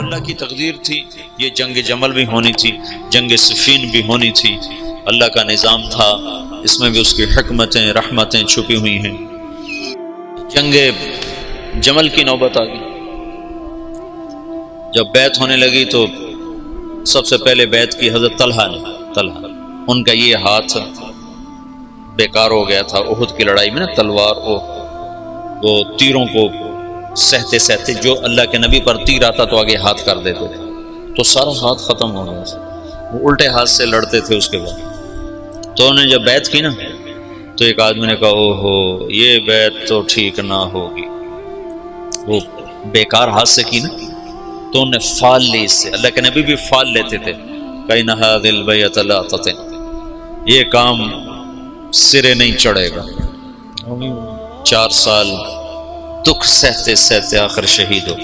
اللہ کی تقدیر تھی، یہ جنگ جمل بھی ہونی تھی، جنگ صفین بھی ہونی تھی، اللہ کا نظام تھا، اس میں بھی اس کی حکمتیں رحمتیں چھپی ہوئی ہیں۔ جنگ جمل کی نوبت آ گئی، جب بیعت ہونے لگی تو سب سے پہلے بیعت کی حضرت طلحہ نے۔ ان کا یہ ہاتھ بیکار ہو گیا تھا احد کی لڑائی میں نا، تلوار وہ تیروں کو سہتے سہتے جو اللہ کے نبی پر تیر آتا تو آگے ہاتھ کر دیتے تھے، تو سارا ہاتھ ختم ہو گیا، وہ الٹے ہاتھ سے لڑتے تھے۔ اس کے بعد تو انہوں نے جب بیعت کی نا تو ایک آدمی نے کہا اوہو یہ بیعت تو ٹھیک نہ ہوگی، وہ بیکار ہاتھ سے کی نا، تو انہوں نے فال لی اس سے۔ اللہ کے نبی بھی فال لیتے تھے، کہیں نہ دل بیت اللہ تطن، یہ کام سرے نہیں چڑھے گا۔ 4 سال دکھ سہتے سہتے آخر شہید ہو،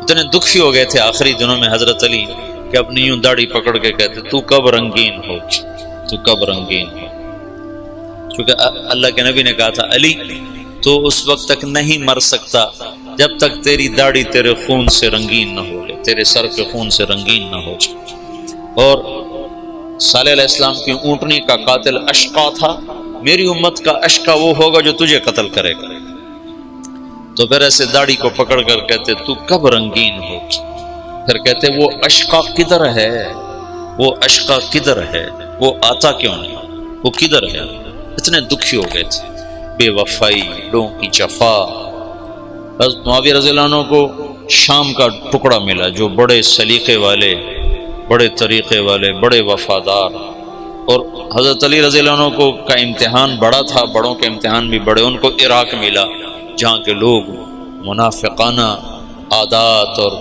اتنے دکھی ہو گئے تھے آخری دنوں میں حضرت علی کہ اپنی یوں داڑھی پکڑ کے کہتے تو کب رنگین ہو، تو کب رنگین ہو، کیونکہ اللہ کے نبی نے کہا تھا علی تو اس وقت تک نہیں مر سکتا جب تک تیری داڑھی تیرے خون سے رنگین نہ ہو جائے، تیرے سر کے خون سے رنگین نہ ہو جائے۔ اور صالح علیہ السلام کی اونٹنی کا قاتل اشقا تھا، میری امت کا اشقا وہ ہوگا جو تجھے قتل کرے گا۔ تو پھر ایسے داڑھی کو پکڑ کر کہتے تو کب رنگین ہو، پھر کہتے وہ اشقا کدھر ہے، وہ اشقا کدھر ہے، وہ آتا کیوں نہیں، وہ کدھر ہے۔ اتنے دکھی ہو گئے تھے، بے وفائی، لوگوں کی جفا۔ حضرت معاویہ رضی اللہ عنہ کو شام کا ٹکڑا ملا جو بڑے سلیقے والے، بڑے طریقے والے، بڑے وفادار، اور حضرت علی رضی اللہ عنہ کو کا امتحان بڑا تھا، بڑوں کے امتحان بھی بڑے، ان کو عراق ملا جہاں کے لوگ منافقانہ عادات اور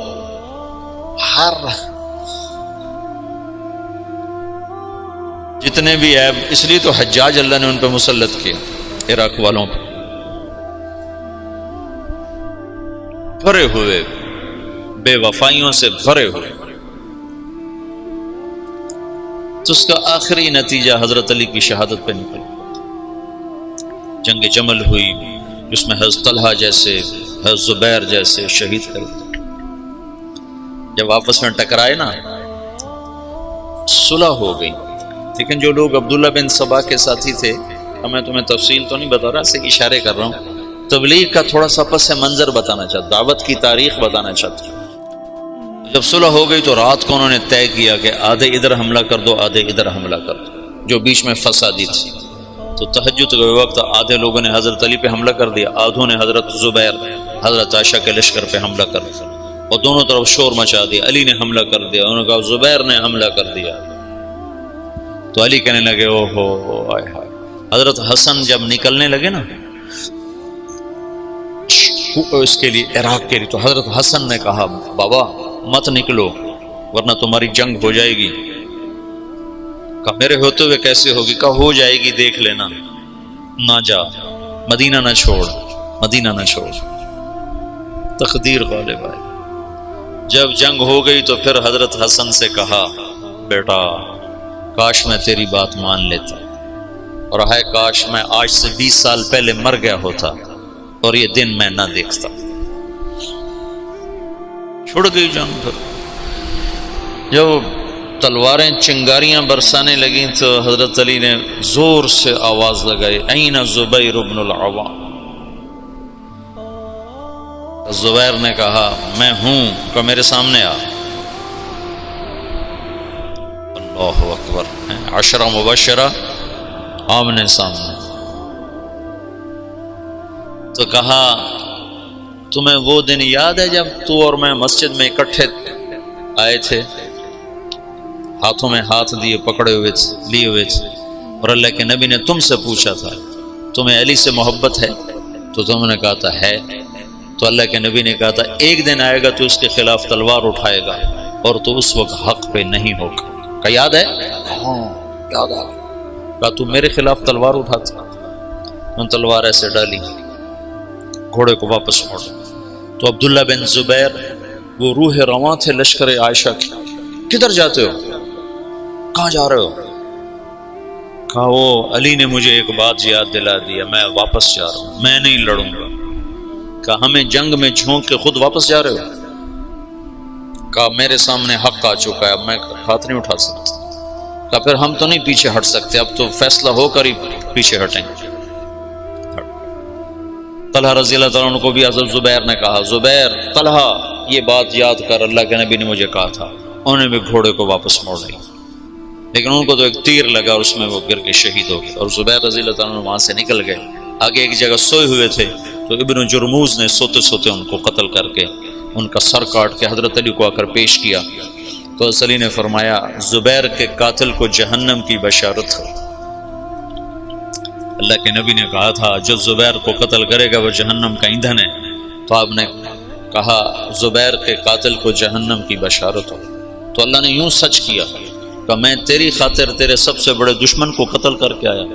ہر جتنے بھی عیب، اس لیے تو حجاج اللہ نے ان پہ مسلط کیا، عراق والوں پہ بھرے ہوئے، بے وفائیوں سے بھرے ہوئے۔ تو اس کا آخری نتیجہ حضرت علی کی شہادت پہ نکلا۔ جنگ جمل ہوئی جس میں حضرت طلحہ جیسے، حضرت زبیر جیسے شہید کر دیے۔ جب آپس میں ٹکرائے نا صلح ہو گئی، لیکن جو لوگ عبداللہ بن سبا کے ساتھی تھے، میں تمہیں تفصیل تو نہیں بتا رہا، سے اشارے کر رہا ہوں، تبلیغ کا تھوڑا سا پس منظر بتانا چاہتا، دعوت کی تاریخ بتانا چاہتا۔ جب صلح ہو گئی تو رات کو انہوں نے طے کیا کہ آدھے ادھر حملہ کر دو، آدھے ادھر حملہ کر دو، جو بیچ میں فسادی تھی۔ تو تہجد کے وقت آدھے لوگوں نے حضرت علی پہ حملہ کر دیا، آدھوں نے حضرت زبیر، حضرت عائشہ کے لشکر پہ حملہ کر دیا، اور دونوں طرف شور مچا دیا۔ علی نے حملہ کر دیا، انہوں نے کہا زبیر نے حملہ کر دیا۔ تو علی کہنے لگے اوہو آئے ہائے۔ حضرت حسن جب نکلنے لگے نا اس کے لیے، عراق کے لیے، تو حضرت حسن نے کہا بابا مت نکلو ورنہ تمہاری جنگ ہو جائے گی۔ کہا میرے ہوتے ہوئے کیسے ہوگی؟ کہا ہو جائے گی، دیکھ لینا، نہ جا، مدینہ نہ چھوڑ، مدینہ نہ چھوڑ۔ تقدیر غالب آئی۔ جب جنگ ہو گئی تو پھر حضرت حسن سے کہا بیٹا کاش میں تیری بات مان لیتا، اور ہے کاش میں آج سے 20 سال پہلے مر گیا ہوتا اور یہ دن میں نہ دیکھتا۔ چھوڑ گئی جنگ۔ پھر جب تلواریں چنگاریاں برسانے لگیں تو حضرت علی نے زور سے آواز لگائی این زبیر بن العوام۔ زبیر نے کہا میں ہوں، کہ میرے سامنے آ۔ اللہ اکبر، 10 مبشرہ آمنے سامنے۔ تو کہا تمہیں وہ دن یاد ہے جب تو اور میں مسجد میں اکٹھے آئے تھے، ہاتھوں میں ہاتھ دیے، پکڑے ہوئے لیے ہوئے تھے، اور اللہ کے نبی نے تم سے پوچھا تھا تمہیں علی سے محبت ہے؟ تو تم نے کہا تھا ہے۔ تو اللہ کے نبی نے کہا تھا ایک دن آئے گا تو اس کے خلاف تلوار اٹھائے گا اور تو اس وقت حق پہ نہیں ہوگا۔ کہا یاد ہے؟ ہاں یاد آ گیا۔ کہا تو میرے خلاف تلوار اٹھاتا؟ ان تلوار ایسے ڈالی، گھوڑے کو واپس موڑ۔ تو عبداللہ بن زبیر وہ روح رواں تھے لشکر عائشہ کی، کدھر جاتے ہو؟ کہاں جا رہے ہو؟ کہا وہ علی نے مجھے ایک بات یاد دلا دیا، میں واپس جا رہا ہوں، میں نہیں لڑوں گا۔ کہا ہمیں جنگ میں جھونک کے خود واپس جا رہے ہو؟ کہا میرے سامنے حق آ چکا ہے، اب میں ہاتھ نہیں اٹھا سکتا۔ کہا پھر ہم تو نہیں پیچھے ہٹ سکتے، اب تو فیصلہ ہو کر ہی پیچھے ہٹیں گے۔ طلحہ رضی اللہ تعالیٰ عنہ کو بھی حضرت زبیر نے کہا، زبیر طلحہ یہ بات یاد کر، اللہ کے نبی نے مجھے کہا تھا۔ انہوں نے بھی گھوڑے کو واپس موڑ لیا، لیکن ان کو تو ایک تیر لگا اور اس میں وہ گر کے شہید ہو گئے، اور زبیر رضی اللہ تعالیٰ عنہ وہاں سے نکل گئے۔ آگے ایک جگہ سوئے ہوئے تھے تو ابن جرموز نے سوتے سوتے ان کو قتل کر کے ان کا سر کاٹ کے حضرت علی کو آ کر پیش کیا، تو حضرت علی نے فرمایا زبیر کے قاتل کو جہنم کی بشارت ہو۔ اللہ کے نبی نے کہا تھا جو زبیر کو قتل کرے گا وہ جہنم کا ایندھن ہے، تو آپ نے کہا زبیر کے قاتل کو جہنم کی بشارت ہو، تو اللہ نے یوں سچ کیا کہ میں تیری خاطر تیرے سب سے بڑے دشمن کو قتل کر کے آیا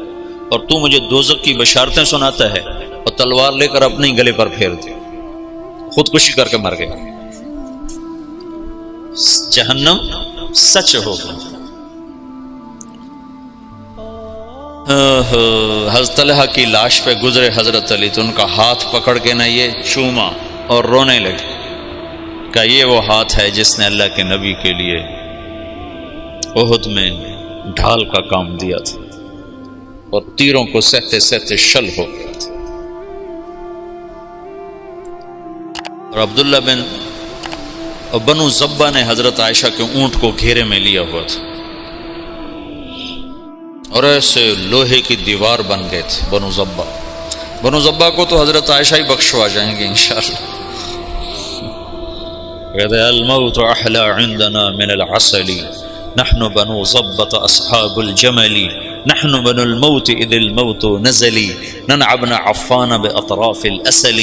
اور تو مجھے دوزخ کی بشارتیں سناتا ہے، اور تلوار لے کر اپنے گلے پر پھیر دی، خودکشی کر کے مر گیا۔ جہنم سچ ہوگا۔ حضرت طلحہ کی لاش پہ گزرے حضرت علی تو ان کا ہاتھ پکڑ کے نہ یہ چوما اور رونے لگے کہ یہ وہ ہاتھ ہے جس نے اللہ کے نبی کے لیے احد میں ڈھال کا کام دیا تھا اور تیروں کو سہتے سہتے شل ہو گیا تھا۔ اور عبداللہ بنو زبہ نے حضرت عائشہ کے اونٹ کو گھیرے میں لیا ہوا تھا اور ایسے لوہے کی دیوار بن گئے تھے بنو زبہ کو تو حضرت عائشہ ہی بخشوا جائیں گے انشاءاللہ۔ کہتے الموت احلی عندنا من العسل نحن بنو زبۃ اصحاب الجمل نحن بنو الموت اذ الموت نزلی ننعبن عفان باطراف الاسل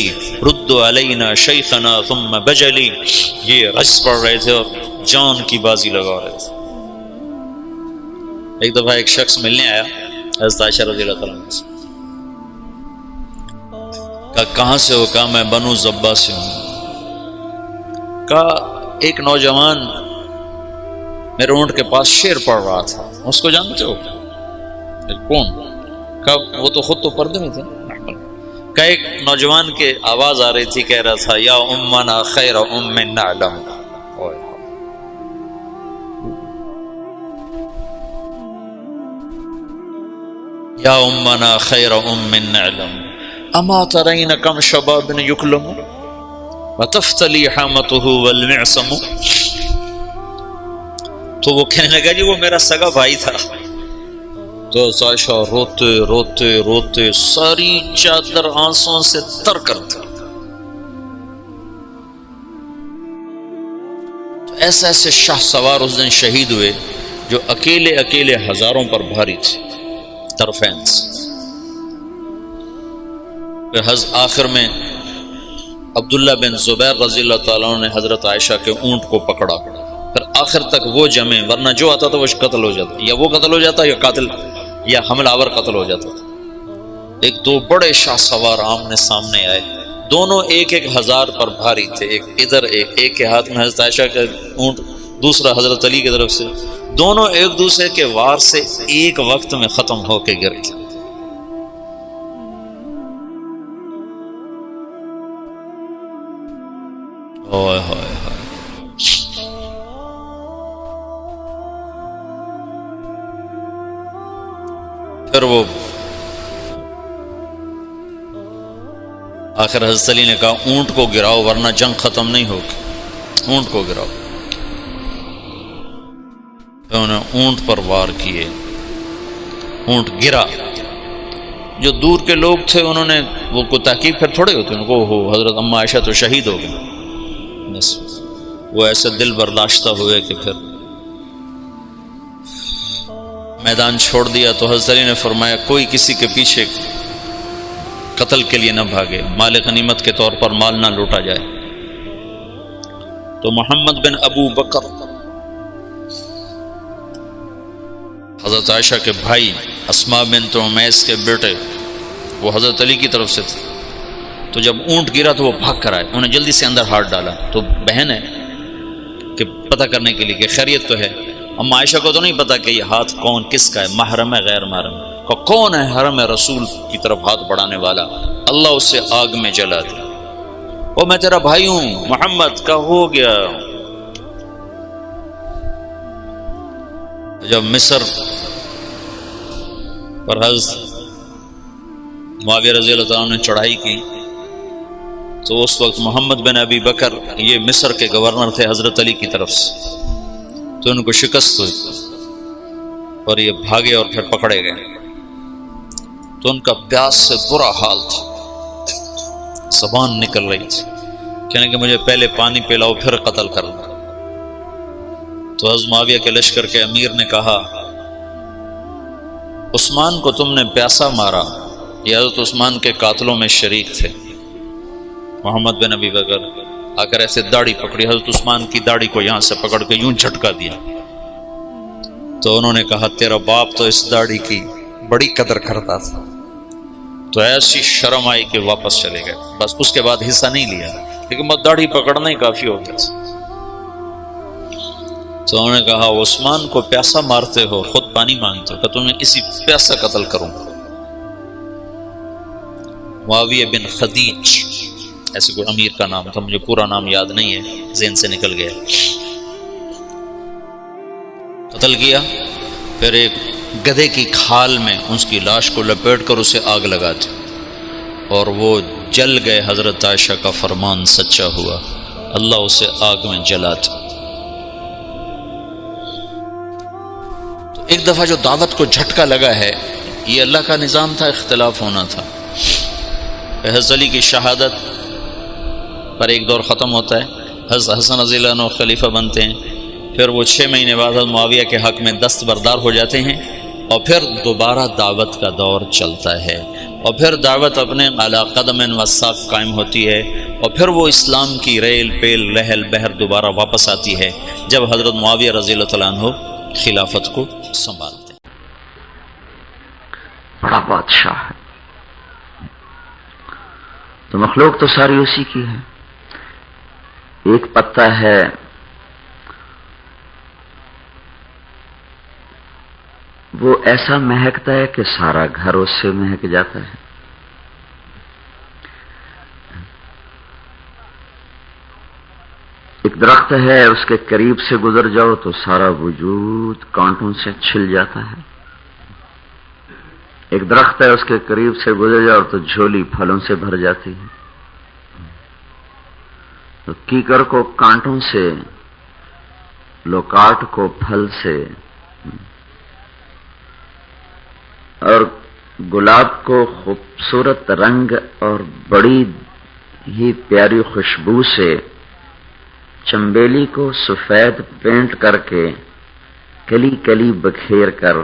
رد علینا شیخنا ثم بجلی۔ یہ رجز پڑھ رہے تھے اور جان کی بازی لگا رہے تھے۔ ایک دفعہ ایک شخص ملنے آیا حضرت عائشہ رضی اللہ تعالیٰ عنہ سے، کہا کہاں سے ہو؟ کہا میں بنو زبہ سے ہوں۔ کہا ایک نوجوان میرے اونٹ کے پاس شعر پڑھ رہا تھا، اس کو جانتے ہو؟ کون؟ کہا وہ تو خود تو پردے میں تھے۔ کہا ایک نوجوان کے آواز آ رہی تھی، کہہ رہا تھا یا امنا خیر ام نعلم، یا امنا خیر ام نعلم اما ترین کم شباب یکلم وتفتلی حامته والمعصم۔ تو وہ کہنے لگا جی وہ میرا سگا بھائی تھا۔ تو عائشہ روتے روتے روتے ساری چادر آنسوں سے تر کر دی۔ تو ایسے ایسے شاہ سوار اس دن شہید ہوئے جو اکیلے اکیلے ہزاروں پر بھاری تھے طرفین سے۔ آخر میں عبداللہ بن زبیر رضی اللہ تعالیٰ عنہ نے حضرت عائشہ کے اونٹ کو پکڑا، پھر آخر تک وہ جمے، ورنہ جو آتا تھا وہ قتل ہو جاتا، یا وہ قتل ہو جاتا یا قاتل یا حملہ آور قتل ہو جاتا تھا۔ ایک دو بڑے شاہ سوار آمنے سامنے آئے، دونوں ایک ایک ہزار پر بھاری تھے، ایک ادھر ایک کے ہاتھ میں حضرت عائشہ کا اونٹ، دوسرا حضرت علی کی طرف سے، دونوں ایک دوسرے کے وار سے ایک وقت میں ختم ہو کے گر گئے۔ اوئے ہوئے ہوئے۔ پھر وہ آخر حضرت علی نے کہا اونٹ کو گراؤ ورنہ جنگ ختم نہیں ہوگی، اونٹ کو گراؤ۔ انہوں نے اونٹ پر وار کیے، اونٹ گرا۔ جو دور کے لوگ تھے انہوں نے وہ کو تحقیق پھر تھوڑے ہوتے ان کو ہو حضرت اما عائشہ تو شہید ہو گئی، بس وہ ایسے دل برداشتہ ہوئے کہ پھر میدان چھوڑ دیا۔ تو حضرت علی نے فرمایا کوئی کسی کے پیچھے قتل کے لیے نہ بھاگے، مال غنیمت کے طور پر مال نہ لوٹا جائے۔ تو محمد بن ابو بکر حضرت عائشہ کے بھائی، اسماء بنت عمیس کے بیٹے، وہ حضرت علی کی طرف سے تھے۔ تو جب اونٹ گرا تو وہ بھاگ کر آئے، انہیں جلدی سے اندر ہاتھ ڈالا۔ تو بہن ہے کہ پتہ کرنے کے لیے کہ خیریت تو ہے۔ اما عائشہ کو تو نہیں پتا کہ یہ ہاتھ کون کس کا ہے، محرم ہے غیر محرم ہے، کون ہے حرم رسول کی طرف ہاتھ بڑھانے والا، اللہ اسے آگ میں جلا دے۔ وہ میں تیرا بھائی ہوں محمد کا، ہو گیا جب مصر پر حضرت معاویہ رضی اللہ عنہ نے چڑھائی کی تو اس وقت محمد بن ابی بکر یہ مصر کے گورنر تھے حضرت علی کی طرف سے، تو ان کو شکست ہوئی اور یہ بھاگے اور پھر پکڑے گئے، تو ان کا پیاس سے برا حال تھا، زبان نکل رہی تھی، کہنے کہ مجھے پہلے پانی پلاؤ پھر قتل کرنا۔ تو حضرت معاویہ کے لشکر کے امیر نے کہا عثمان کو تم نے پیاسا مارا، یہ حضرت عثمان کے قاتلوں میں شریک تھے۔ محمد بن ابی بکر آ کر ایسے داڑھی پکڑی، حضرت عثمان کی داڑھی کو یہاں سے پکڑ کے یوں جھٹکا دیا، تو انہوں نے کہا تیرا باپ تو اس داڑھی کی بڑی قدر کرتا تھا۔ تو ایسی شرم آئی کہ واپس چلے گئے، بس اس کے بعد حصہ نہیں لیا، لیکن بس داڑھی پکڑنا ہی کافی ہو گیا تھا۔ تو انہوں نے کہا عثمان کو پیاسا مارتے ہو، خود پانی مانگتے ہو، کہ تمہیں اسی پیاسا قتل کروں۔ معاویہ بن خدیج ایسے کوئی امیر کا نام تھا، مجھے پورا نام یاد نہیں ہے، ذہن سے نکل گیا۔ قتل کیا، پھر ایک گدھے کی کھال میں اس کی لاش کو لپیٹ کر اسے آگ لگا دی، اور وہ جل گئے۔ حضرت عائشہ کا فرمان سچا ہوا، اللہ اسے آگ میں جلا دے۔ تو ایک دفعہ جو دعوت کو جھٹکا لگا ہے، یہ اللہ کا نظام تھا، اختلاف ہونا تھا۔ حضرت علی کی شہادت پر ایک دور ختم ہوتا ہے، حضرت حسن رضی اللہ عنہ خلیفہ بنتے ہیں، پھر وہ 6 مہینے بعد حضرت معاویہ کے حق میں دستبردار ہو جاتے ہیں، اور پھر دوبارہ دعوت کا دور چلتا ہے، اور پھر دعوت اپنے علی قدم و ساق قائم ہوتی ہے، اور پھر وہ اسلام کی ریل پیل لہل بہر دوبارہ واپس آتی ہے جب حضرت معاویہ رضی اللہ تعالیٰ عنہ خلافت کو سنبھالتے ہیں۔ بڑا بادشاہ ہے، تو مخلوق تو ساری اسی کی ہے۔ ایک پتا ہے وہ ایسا مہکتا ہے کہ سارا گھر اس سے مہک جاتا ہے۔ ایک درخت ہے، اس کے قریب سے گزر جاؤ تو سارا وجود کانٹوں سے چھل جاتا ہے۔ ایک درخت ہے، اس کے قریب سے گزر جاؤ تو جھولی پھلوں سے بھر جاتی ہے۔ تو کیکر کو کانٹوں سے، لوکاٹ کو پھل سے، اور گلاب کو خوبصورت رنگ اور بڑی ہی پیاری خوشبو سے، چنبیلی کو سفید پینٹ کر کے کلی کلی بکھیر کر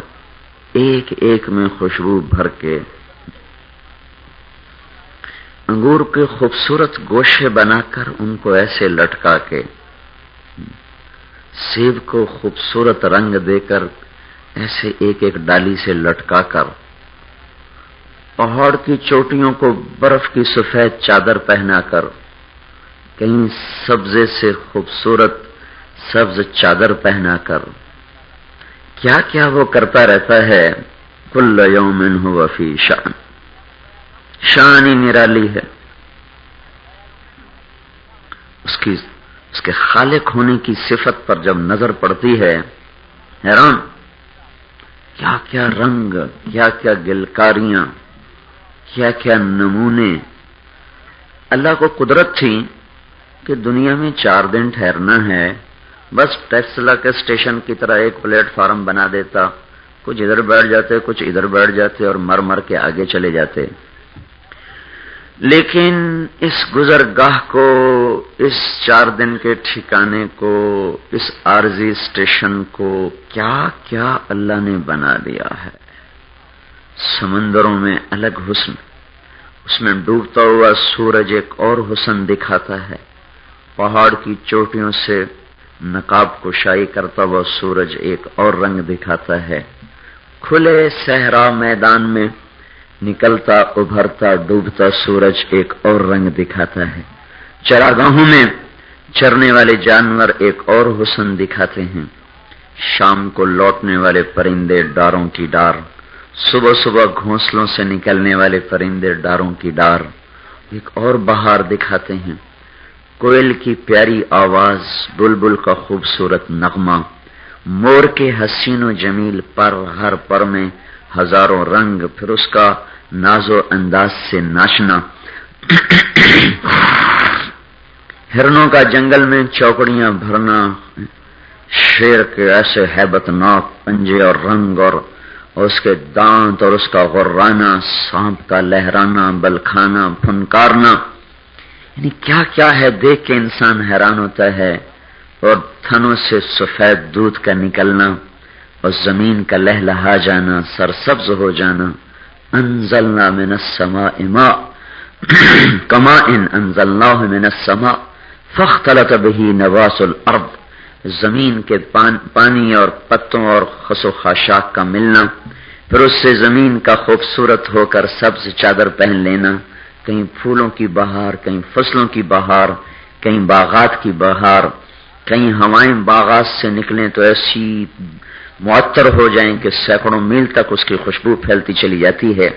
ایک ایک میں خوشبو بھر کے، انگور کے خوبصورت گوشے بنا کر ان کو ایسے لٹکا کے، سیب کو خوبصورت رنگ دے کر ایسے ایک ایک ڈالی سے لٹکا کر، پہاڑ کی چوٹیوں کو برف کی سفید چادر پہنا کر، کہیں سبزے سے خوبصورت سبز چادر پہنا کر، کیا کیا وہ کرتا رہتا ہے۔ کل یوم ہوا فی شأن، شان ہی نرالی ہے۔ اس کے خالق ہونے کی صفت پر جب نظر پڑتی ہے، حیران، کیا کیا رنگ، کیا کیا گلکاریاں، کیا کیا نمونے۔ اللہ کو قدرت تھی کہ دنیا میں 4 دن ٹھہرنا ہے، بس ٹیسلا کے اسٹیشن کی طرح ایک پلیٹ فارم بنا دیتا، کچھ ادھر بیٹھ جاتے کچھ ادھر بیٹھ جاتے اور مر مر کے آگے چلے جاتے۔ لیکن اس گزرگاہ کو، اس 4 دن کے ٹھکانے کو، اس عارضی اسٹیشن کو کیا کیا اللہ نے بنا دیا ہے۔ سمندروں میں الگ حسن، اس میں ڈوبتا ہوا سورج ایک اور حسن دکھاتا ہے، پہاڑ کی چوٹیوں سے نقاب کشائی کرتا ہوا سورج ایک اور رنگ دکھاتا ہے، کھلے صحرا میدان میں نکلتا ابھرتا ڈوبتا سورج ایک اور رنگ دکھاتا ہے، چراگاہوں میں چرنے والے جانور ایک اور حسن دکھاتے ہیں، شام کو لوٹنے والے پرندے ڈاروں کی ڈار، صبح صبح گھونسلوں سے نکلنے والے پرندے ڈاروں کی ڈار ایک اور بہار دکھاتے ہیں، کوئل کی پیاری آواز، بلبل کا خوبصورت نغمہ، مور کے حسین و جمیل پر، ہر پر میں ہزاروں رنگ، پھر اس کا ناز و انداز سے ناچنا، ہرنوں کا جنگل میں چوکڑیاں بھرنا، شیر کے ایسے ہیبت ناک پنجے اور رنگ اور اس کے دانت اور اس کا غرانا، سانپ کا لہرانا، بلکھانا، پھنکارنا، یعنی کیا کیا ہے، دیکھ کے انسان حیران ہوتا ہے۔ اور تھنوں سے سفید دودھ کا نکلنا اور زمین کا لہلہا جانا، سرسبز ہو جانا۔ انزلنا من السماء ماء کماء انزلناه من السماء فاختلط به نبات الارض، زمین کے پانی اور پتوں اور خس و خاشاک کا ملنا، پھر اس سے زمین کا خوبصورت ہو کر سبز چادر پہن لینا، کہیں پھولوں کی بہار، کہیں فصلوں کی بہار، کہیں باغات کی بہار، کہیں ہوائیں باغات سے نکلیں تو ایسی معطر ہو جائیں کہ سینکڑوں میل تک اس کی خوشبو پھیلتی چلی جاتی ہے۔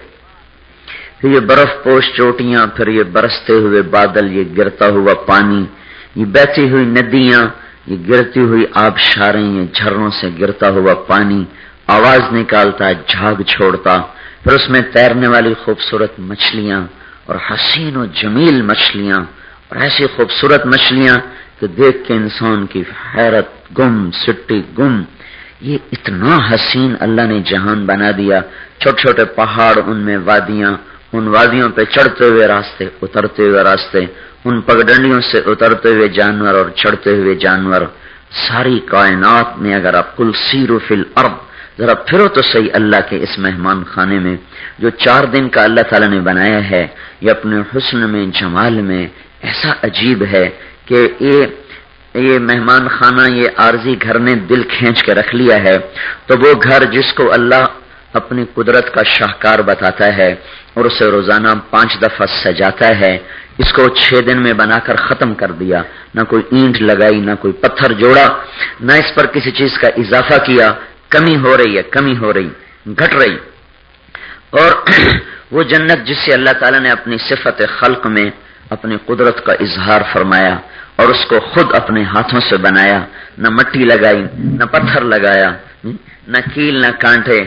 پھر یہ برف پوش چوٹیاں، پھر یہ برستے ہوئے بادل، یہ گرتا ہوا پانی، یہ بہتی ہوئی ندیاں، یہ گرتی ہوئی آبشاریں، یہ جھرنوں سے گرتا ہوا پانی آواز نکالتا، جھاگ چھوڑتا، پھر اس میں تیرنے والی خوبصورت مچھلیاں اور حسین و جمیل مچھلیاں، اور ایسی خوبصورت مچھلیاں کہ دیکھ کے انسان کی حیرت گم، سٹی گم۔ یہ اتنا حسین اللہ نے جہان بنا دیا، چھوٹے چھوٹے پہاڑ، ان میں وادیاں، ان وادیوں پہ چڑھتے ہوئے راستے، اترتے ہوئے راستے، ان پگڈنڈیوں سے اترتے ہوئے جانور اور چڑھتے ہوئے جانور، ساری کائنات میں اگر آپ کل سیرو فی الارض، ذرا پھرو تو صحیح اللہ کے اس مہمان خانے میں جو 4 دن کا اللہ تعالیٰ نے بنایا ہے، یہ اپنے حسن میں، جمال میں ایسا عجیب ہے کہ یہ مہمان خانہ، یہ عارضی گھر نے دل کھینچ کے رکھ لیا ہے۔ تو وہ گھر جس کو اللہ اپنی قدرت کا شاہکار بتاتا ہے اور اسے روزانہ 5 دفعہ سجاتا ہے، اس کو 6 دن میں بنا کر ختم کر دیا، نہ کوئی اینٹ لگائی، نہ کوئی پتھر جوڑا، نہ اس پر کسی چیز کا اضافہ کیا۔ کمی ہو رہی ہے، کمی ہو رہی، گھٹ رہی۔ اور وہ جنت جس سے اللہ تعالیٰ نے اپنی صفت خلق میں اپنی قدرت کا اظہار فرمایا اور اس کو خود اپنے ہاتھوں سے بنایا، نہ مٹی لگائی، نہ پتھر لگایا، نہ کیل، نہ کانٹے،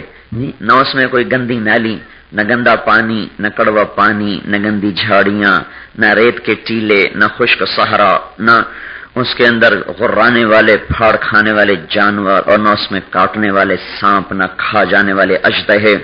نہ اس میں کوئی گندی نالی، نہ گندا پانی، نہ کڑوا پانی، نہ گندی جھاڑیاں، نہ ریت کے ٹیلے، نہ خشک صحرا، نہ اس کے اندر غرانے والے، پھاڑ کھانے والے جانور، اور نہ اس میں کاٹنے والے سانپ، نہ کھا جانے والے اژدہے،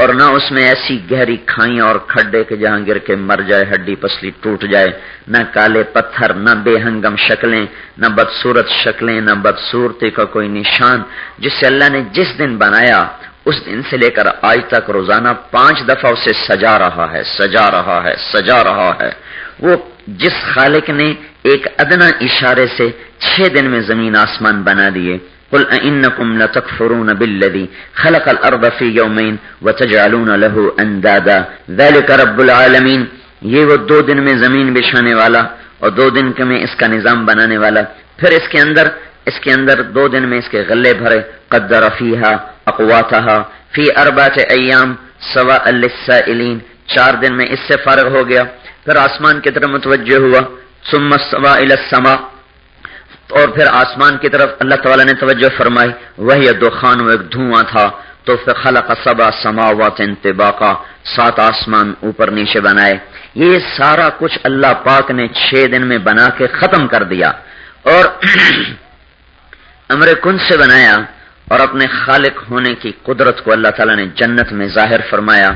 اور نہ اس میں ایسی گہری کھائیاں اور کھڈے کہ جہاں گر کے مر جائے، ہڈی پسلی ٹوٹ جائے، نہ کالے پتھر، نہ بے ہنگم شکلیں، نہ بدصورت شکلیں، نہ بدصورتی کا کوئی نشان، جس سے اللہ نے جس دن بنایا اس دن سے لے کر آج تک روزانہ 5 دفعہ اسے سجا رہا ہے، سجا رہا ہے، سجا رہا ہے۔ وہ جس خالق نے ایک ادنا اشارے سے 6 دن میں زمین آسمان بنا دیے۔ قل أئنكم لتكفرون بالذي خلق الأرض في يومين وتجعلون له أندادا ذلك رب العالمين، یہ وہ 2 دن میں زمین بچھانے والا اور 2 دن میں اس کا نظام بنانے والا، پھر اس کے اندر 2 دن میں اس کے غلے بھرے، قدر فيها أقواتها في 4 أيام سواء للسائلين، 4 دن میں اس سے فارغ ہو گیا، پھر آسمان کی طرف متوجہ ہوا، ثم استوى إلى السماء، اور پھر آسمان کی طرف اللہ تعالیٰ نے توجہ فرمائی، وہی دخان، وہ ایک دھواں تھا، تو پھر خلق 7 سماوات طباقا، 7 آسمان اوپر نیچے بنائے۔ یہ سارا کچھ اللہ پاک نے 6 دن میں بنا کے ختم کر دیا، اور امر کن سے بنایا، اور اپنے خالق ہونے کی قدرت کو اللہ تعالیٰ نے جنت میں ظاہر فرمایا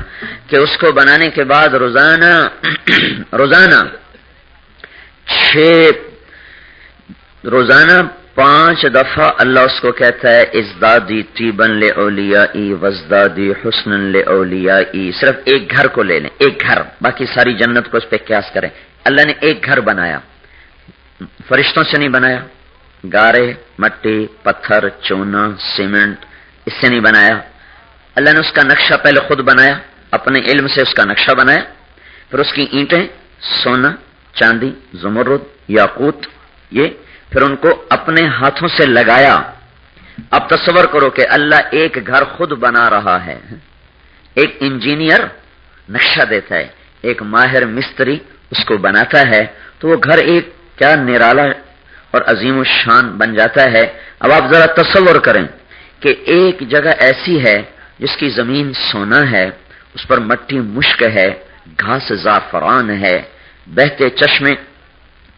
کہ اس کو بنانے کے بعد روزانہ 5 دفعہ اللہ اس کو کہتا ہے ازدادی طیبا لأولیائی وازدادی حسنا لأولیائی۔ صرف ایک گھر کو لے لیں، ایک گھر، باقی ساری جنت کو اس پہ قیاس کریں۔ اللہ نے ایک گھر بنایا، فرشتوں سے نہیں بنایا، گارے، مٹی، پتھر، چونا، سیمنٹ، اس سے نہیں بنایا۔ اللہ نے اس کا نقشہ پہلے خود بنایا، اپنے علم سے اس کا نقشہ بنایا، پھر اس کی اینٹیں سونا، چاندی، زمرد، یاقوت، یہ پھر ان کو اپنے ہاتھوں سے لگایا۔ اب تصور کرو کہ اللہ ایک گھر خود بنا رہا ہے، ایک انجینئر نقشہ دیتا ہے، ایک ماہر مستری اس کو بناتا ہے، تو وہ گھر ایک کیا نرالا اور عظیم الشان بن جاتا ہے۔ اب آپ ذرا تصور کریں کہ ایک جگہ ایسی ہے جس کی زمین سونا ہے، اس پر مٹی مشک ہے، گھاس زعفران ہے، بہتے چشمے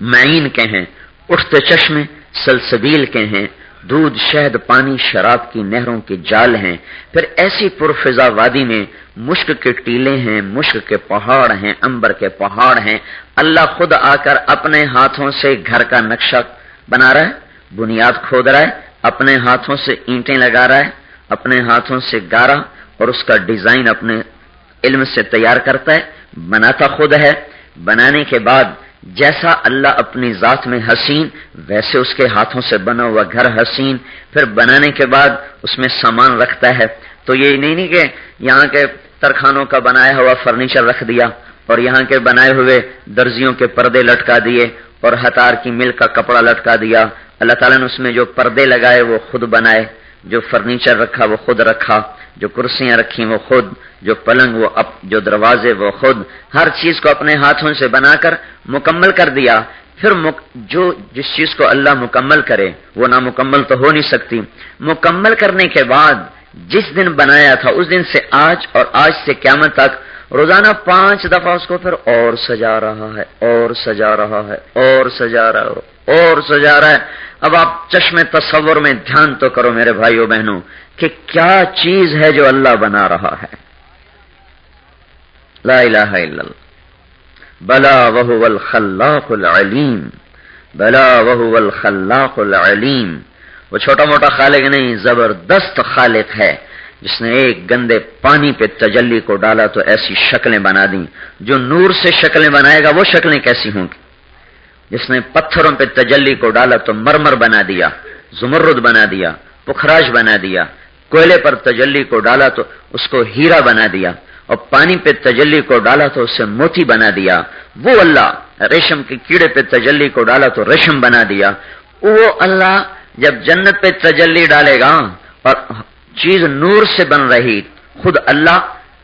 معین کے ہیں، اٹھتے چشمے سلسبیل کے ہیں، دودھ شہد پانی شراب کی نہروں کے جال ہیں، پھر ایسی پرفضا وادی میں مشک کے ٹیلے ہیں، مشک کے پہاڑ ہیں، عنبر کے پہاڑ ہیں، اللہ خود آ کر اپنے ہاتھوں سے گھر کا نقشہ بنا رہا ہے، بنیاد کھود رہا ہے، اپنے ہاتھوں سے اینٹیں لگا رہا ہے، اپنے ہاتھوں سے گارا اور اس کا ڈیزائن اپنے علم سے تیار کرتا ہے، بناتا خود ہے، بنانے کے بعد جیسا اللہ اپنی ذات میں حسین ویسے اس کے ہاتھوں سے بنا ہوا گھر حسین، پھر بنانے کے بعد اس میں سامان رکھتا ہے، تو یہ نہیں کہ یہاں کے ترخانوں کا بنایا ہوا فرنیچر رکھ دیا اور یہاں کے بنائے ہوئے درزیوں کے پردے لٹکا دیے اور ہتار کی مل کا کپڑا لٹکا دیا۔ اللہ تعالیٰ نے اس میں جو پردے لگائے وہ خود بنائے، جو فرنیچر رکھا وہ خود رکھا، جو کرسیاں رکھی وہ خود، جو پلنگ وہ جو دروازے وہ خود، ہر چیز کو اپنے ہاتھوں سے بنا کر مکمل کر دیا۔ پھر جس چیز کو اللہ مکمل کرے وہ نامکمل تو ہو نہیں سکتی۔ مکمل کرنے کے بعد جس دن بنایا تھا اس دن سے آج اور آج سے قیامت تک روزانہ 5 دفعہ اس کو پھر اور سجا رہا ہے، اور سجا رہا ہے، اور سجا رہا ہے، اور سجا رہا ہے۔ اب آپ چشمے تصور میں دھیان تو کرو میرے بھائیو بہنوں کہ کیا چیز ہے جو اللہ بنا رہا ہے۔ لا الہ الا اللہ، بلا وہو الخلاق العلیم، بلا وہو الخلاق العلیم۔ وہ چھوٹا موٹا خالق نہیں، زبردست خالق ہے جس نے ایک گندے پانی پہ تجلی کو ڈالا تو ایسی شکلیں بنا دیں۔ جو نور سے شکلیں بنائے گا وہ شکلیں کیسی ہوں گی؟ جس نے پتھروں پہ تجلی کو ڈالا تو مرمر بنا دیا، زمرد بنا دیا، پخراج بنا دیا، کوئلے پر تجلی کو ڈالا تو اس کو ہیرا بنا دیا، اور پانی پہ تجلی کو ڈالا تو اسے موتی بنا دیا۔ وہ اللہ ریشم کے کیڑے پہ تجلی کو ڈالا تو ریشم بنا دیا۔ وہ اللہ جب جنت پہ تجلی ڈالے گا اور چیز نور سے بن رہی، خود اللہ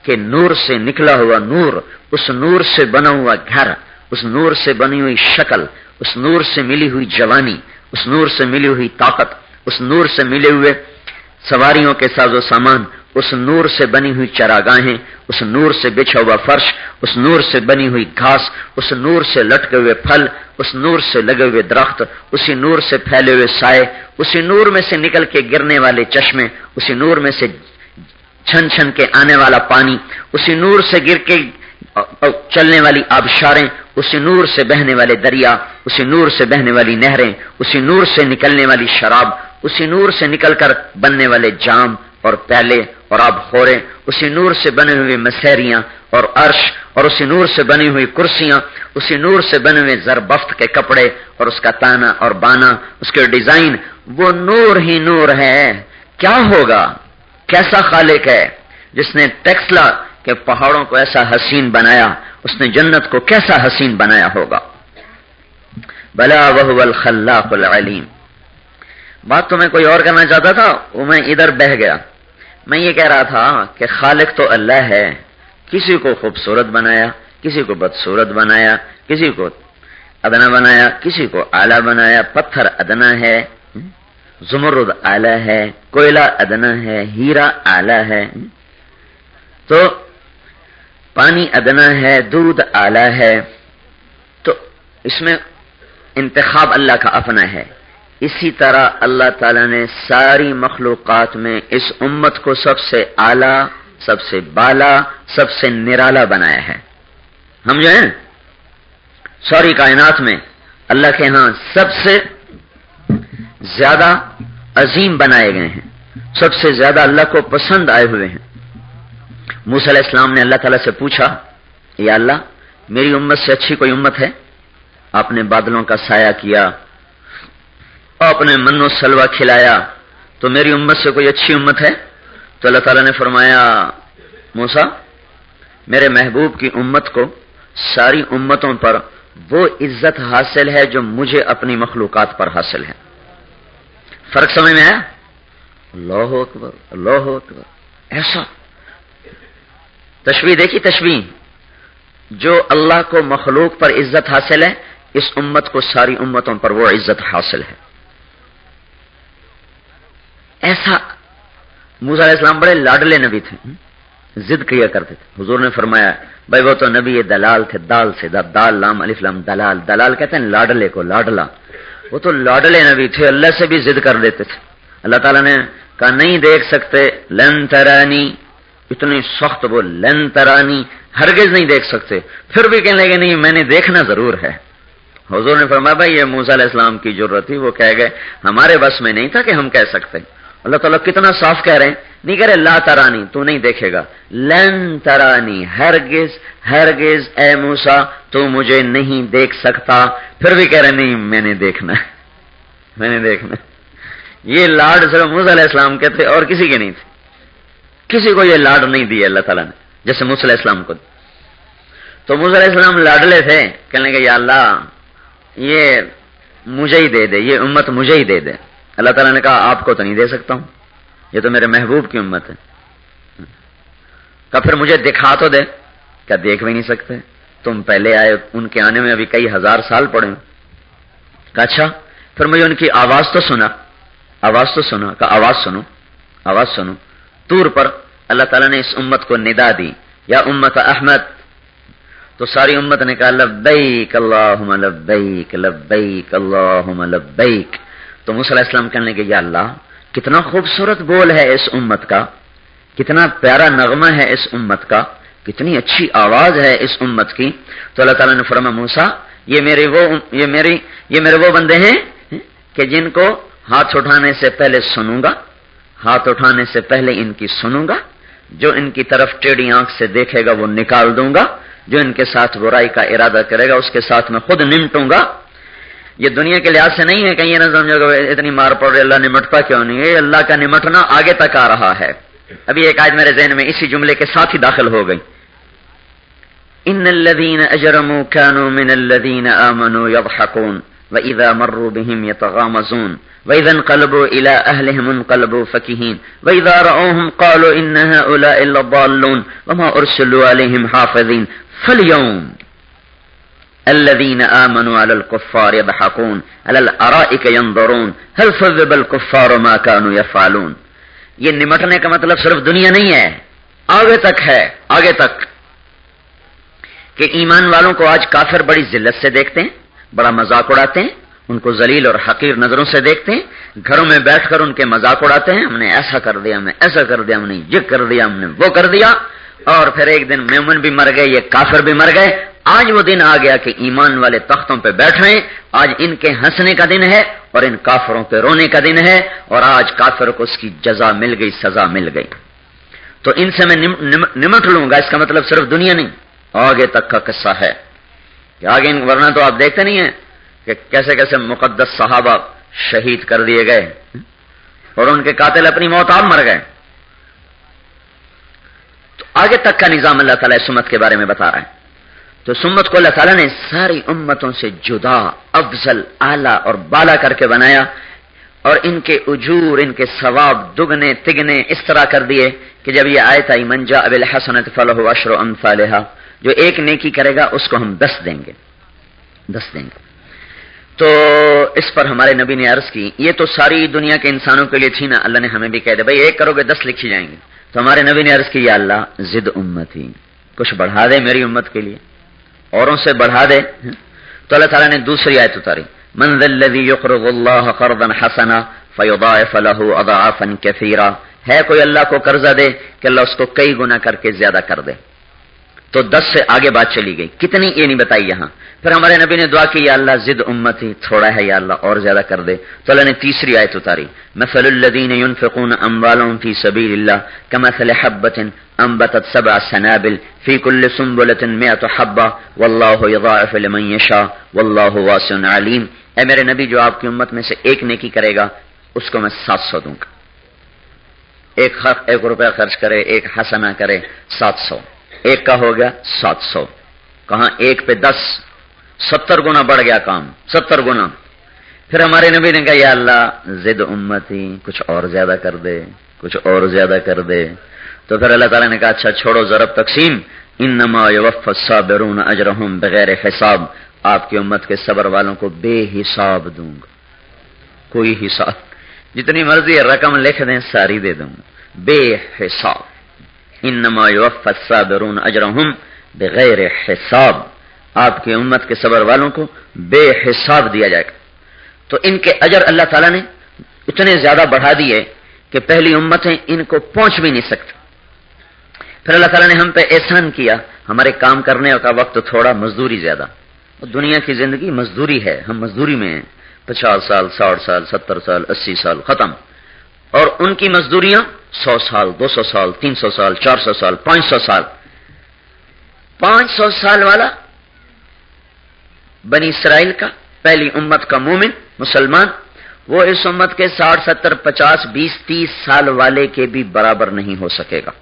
کے نور سے نکلا ہوا نور، اس نور سے بنا ہوا گھر، اس نور سے بنی ہوئی شکل، اس نور سے ملی ہوئی جوانی، اس نور سے ملی ہوئی طاقت، اس نور سے ملے ہوئے سواریوں کے ساز و سامان، اس نور سے بنی ہوئی چراگاہیں، اس نور سے بچھا ہوا فرش، اس نور سے بنی ہوئی گھاس، اس نور سے لٹکے ہوئے پھل، اس نور سے لگے ہوئے درخت، اسی نور سے پھیلے ہوئے سائے، اسی نور میں سے نکل کے گرنے والے چشمے، اسی نور میں سے چھن چھن کے آنے والا پانی، اسی نور سے گر کے چلنے والی آبشاریں، اسی نور سے بہنے والے دریا، اسی نور سے بہنے والی نہریں، اسی نور سے نکلنے والی شراب، اسی نور سے نکل کر بننے والے جام اور پیالے اور آب خورے، اسی نور سے بنے ہوئے مسحریاں اور عرش، اور اسی نور سے بنی ہوئی کرسیاں، اسی نور سے بنے ہوئے زربفت کے کپڑے اور اس کا تانا اور بانا، اس کے ڈیزائن، وہ نور ہی نور ہے۔ کیا ہوگا؟ کیسا خالق ہے جس نے ٹیکسلا کے پہاڑوں کو ایسا حسین بنایا، اس نے جنت کو کیسا حسین بنایا ہوگا؟ بلا وہو الخلاق العلیم۔ بات تو میں کوئی اور کرنا چاہتا تھا، وہ میں ادھر بہ گیا۔ میں یہ کہہ رہا تھا کہ خالق تو اللہ ہے، کسی کو خوبصورت بنایا، کسی کو بدصورت بنایا، کسی کو ادنا بنایا، کسی کو اعلیٰ بنایا۔ پتھر ادنا ہے، زمرد اعلیٰ ہے، کوئلہ ادنا ہے، ہیرا اعلیٰ ہے، تو پانی ادنا ہے، دودھ اعلیٰ ہے، تو اس میں انتخاب اللہ کا اپنا ہے۔ اسی طرح اللہ تعالیٰ نے ساری مخلوقات میں اس امت کو سب سے اعلیٰ، سب سے بالا، سب سے نرالا بنایا ہے۔ ہم جو ہیں ساری کائنات میں اللہ کے ہاں سب سے زیادہ عظیم بنائے گئے ہیں، سب سے زیادہ اللہ کو پسند آئے ہوئے ہیں۔ موسیٰ علیہ السلام نے اللہ تعالیٰ سے پوچھا، یا اللہ میری امت سے اچھی کوئی امت ہے؟ آپ نے بادلوں کا سایہ کیا، آپ نے من و سلوہ کھلایا، تو میری امت سے کوئی اچھی امت ہے؟ تو اللہ تعالیٰ نے فرمایا، موسیٰ میرے محبوب کی امت کو ساری امتوں پر وہ عزت حاصل ہے جو مجھے اپنی مخلوقات پر حاصل ہے۔ فرق سمجھ میں آیا؟ اللہ اکبر، اللہ اکبر۔ ایسا تشبیہ دیکھی، تشبیہ جو اللہ کو مخلوق پر عزت حاصل ہے، اس امت کو ساری امتوں پر وہ عزت حاصل ہے۔ ایسا موسیٰ علیہ السلام بڑے لاڈلے نبی تھے، ضد کیا کرتے تھے. حضور نے فرمایا بھائی وہ تو نبی دلال تھے، دال سے، دال لام الف لام دلال، دلال کہتے ہیں لاڈلے کو، لاڈلا. وہ تو لاڈلے نبی تھے، اللہ سے بھی ضد کر دیتے تھے. اللہ تعالیٰ نے کہا نہیں دیکھ سکتے، لن ترانی، اتنی سخت وہ لن ترانی، ہرگز نہیں دیکھ سکتے. پھر بھی کہنے لگے نہیں میں نے دیکھنا ضرور ہے. حضور نے فرمایا بھائی یہ موسیٰ علیہ السلام کی جرت تھی، وہ کہہ گئے ہمارے بس میں نہیں تھا کہ ہم کہہ سکتے. اللہ تعالیٰ کتنا صاف کہہ رہے ہیں، نہیں کہہ رہے لا ترانی تو نہیں دیکھے گا، لن ترانی ہرگز ہرگز اے موسیٰ تو مجھے نہیں دیکھ سکتا. پھر بھی کہہ رہے نہیں میں نے دیکھنا ہے، میں نے دیکھنا. یہ لاڈ صرف موسیٰ علیہ السلام کے تھے اور کسی کے نہیں تھے. کسی کو یہ لاڈ نہیں دیا اللہ تعالیٰ نے جیسے موسیٰ علیہ السلام کو. تو موسیٰ علیہ السلام لاڈلے تھے، کہنے کہ یا اللہ یہ مجھے ہی دے دے، یہ امت مجھے ہی دے دے. اللہ تعالیٰ نے کہا آپ کو تو نہیں دے سکتا ہوں، یہ تو میرے محبوب کی امت ہے. کہا پھر مجھے دکھا تو دے. کہا دیکھ بھی نہیں سکتے، تم پہلے آئے، ان کے آنے میں ابھی کئی ہزار سال پڑے. کہا اچھا پھر مجھے ان کی آواز تو سنا، آواز تو سنا. کہا آواز سنو، آواز سنو. طور پر اللہ تعالیٰ نے اس امت کو ندا دی یا امت احمد. تو ساری امت نے کہا لبیک اللہم لبیک لبیک اللہم لبیک. تو موسیٰ علیہ السلام کہنے لگے یا اللہ کتنا خوبصورت بول ہے اس امت کا، کتنا پیارا نغمہ ہے اس امت کا، کتنی اچھی آواز ہے اس امت کی. تو اللہ تعالیٰ نے فرمایا موسیٰ یہ میرے وہ بندے ہیں کہ جن کو ہاتھ اٹھانے سے پہلے سنوں گا، ہاتھ اٹھانے سے پہلے ان کی سنوں گا، جو ان کی طرف ٹیڑھی آنکھ سے دیکھے گا وہ نکال دوں گا، جو ان کے ساتھ برائی کا ارادہ کرے گا اس کے ساتھ میں خود نمٹوں گا. یہ دنیا کے لحاظ سے نہیں ہے کہ یہ نہ سمجھو کہ اتنی مار پڑ رہی اللہ نمٹتا کیوں نہیں ہے. اللہ کا نمٹنا آگے تک آ رہا ہے. ابھی ایک آیت میرے ذہن میں اسی جملے کے ساتھ ہی داخل ہو گئی. ان الذين اجرموا كانوا من الذين امنوا يضحكون واذا مروا بهم يتغامزون واذا انقلبوا الى اهلهم انقلبوا فكهين واذا راوهم قالوا ان هؤلاء لضالون وما ارسلوا عليهم حافظين فاليوم الذين آمنوا على الكفار يضحكون على الارائك ينظرون هل ثوب الكفار ما كانوا يفعلون. یہ نمٹنے کا مطلب صرف دنیا نہیں ہے، آگے تک ہے، آگے تک. کہ ایمان والوں کو آج کافر بڑی ذلت سے دیکھتے ہیں، بڑا مذاق اڑاتے ہیں، ان کو ذلیل اور حقیر نظروں سے دیکھتے ہیں، گھروں میں بیٹھ کر ان کے مذاق اڑاتے ہیں، ہم نے ایسا کر دیا، ہم نے ایسا کر دیا، ہم نے یہ کر دیا، ہم نے وہ کر دیا. اور پھر ایک دن مومن بھی مر گئے، یہ کافر بھی مر گئے. آج وہ دن آ گیا کہ ایمان والے تختوں پہ بیٹھ رہے ہیں. آج ان کے ہنسنے کا دن ہے اور ان کافروں کے رونے کا دن ہے. اور آج کافر کو اس کی جزا مل گئی، سزا مل گئی. تو ان سے میں نمٹ لوں گا، اس کا مطلب صرف دنیا نہیں، آگے تک کا قصہ ہے کہ آگے. ورنہ تو آپ دیکھتے نہیں ہیں کہ کیسے کیسے مقدس صحابہ شہید کر دیے گئے اور ان کے قاتل اپنی موت آپ مر گئے. تو آگے تک کا نظام اللہ تعالیٰ اس امت کے بارے میں بتا رہا ہے. تو اس امت کو اللہ تعالیٰ نے ساری امتوں سے جدا، افضل، اعلیٰ اور بالا کر کے بنایا. اور ان کے اجور، ان کے ثواب دگنے تگنے اس طرح کر دیے کہ جب یہ آیت آئی من جاء بالحسنۃ فلہ عشر امثالھا، جو ایک نیکی کرے گا اس کو ہم 10 دیں گے، 10 دیں گے. تو اس پر ہمارے نبی نے عرض کی یہ تو ساری دنیا کے انسانوں کے لیے تھی نا، اللہ نے ہمیں بھی کہہ دیا بھائی ایک کرو گے 10 لکھی جائیں گے. تو ہمارے نبی نے عرض کی یا اللہ زد امتی، کچھ بڑھا دے میری امت کے لیے، اوروں سے بڑھا دے. تو اللہ تعالیٰ نے دوسری آیت اتاری من ذا الذی یقرض اللہ قرضا حسنا فیضاعف له اضعافا کثیرا. ہے کوئی اللہ کو قرضہ دے کہ اللہ اس کو کئی گنا کر کے زیادہ کر دے. تو 10 سے آگے بات چلی گئی، کتنی یہ نہیں بتائی یہاں. پھر ہمارے نبی نے دعا کی یا اللہ زد امتی، تھوڑا ہے یا اللہ اور زیادہ کر دے. تو اللہ نے تیسری آیت اتاری مثل الذین ينفقون اموالهم فی سبیل اللہ کمثل حبۃ انبتت 7 سنابل فی کل سنبلۃ 100 حبۃ واللہ یضاعف لمن یشاء واللہ واسع علیم. اے میرے نبی جو آپ کی امت میں سے ایک نیکی کرے گا اس کو میں 700 دوں گا. ایک روپیہ خرچ کرے، ایک حسنہ کرے 700، ایک کا ہو گیا 700. کہاں ایک پہ 10، 70 گنا بڑھ گیا کام، 70 گنا. پھر ہمارے نبی نے کہا یا اللہ زد امتی، کچھ اور زیادہ کر دے، کچھ اور زیادہ کر دے. تو پھر اللہ تعالیٰ نے کہا اچھا چھوڑو ضرب تقسیم، انما یوفی الصابرون اجرہم بغیر حساب. آپ کی امت کے صبر والوں کو بے حساب دوں گا، کوئی حساب. جتنی مرضی رقم لکھ دیں ساری دے دوں گا بے حساب. انما یوفی الصابرون اجرہم بغیر حساب. آپ کی امت کے صبر والوں کو بے حساب دیا جائے گا. تو ان کے اجر اللہ تعالیٰ نے اتنے زیادہ بڑھا دیے کہ پہلی امتیں ان کو پہنچ بھی نہیں سکتی. پھر اللہ تعالیٰ نے ہم پہ احسان کیا، ہمارے کام کرنے کا وقت تھوڑا، مزدوری زیادہ. دنیا کی زندگی مزدوری ہے، ہم مزدوری میں ہیں. 50 سال 60 سال 70 سال 80 سال ختم. اور ان کی مزدوریاں 100 سال 200 سال 300 سال 400 سال 500 سال. 500 سال والا بنی اسرائیل کا پہلی امت کا مومن مسلمان، وہ اس امت کے 60 70 50 20 30 سال والے کے بھی برابر نہیں ہو سکے گا.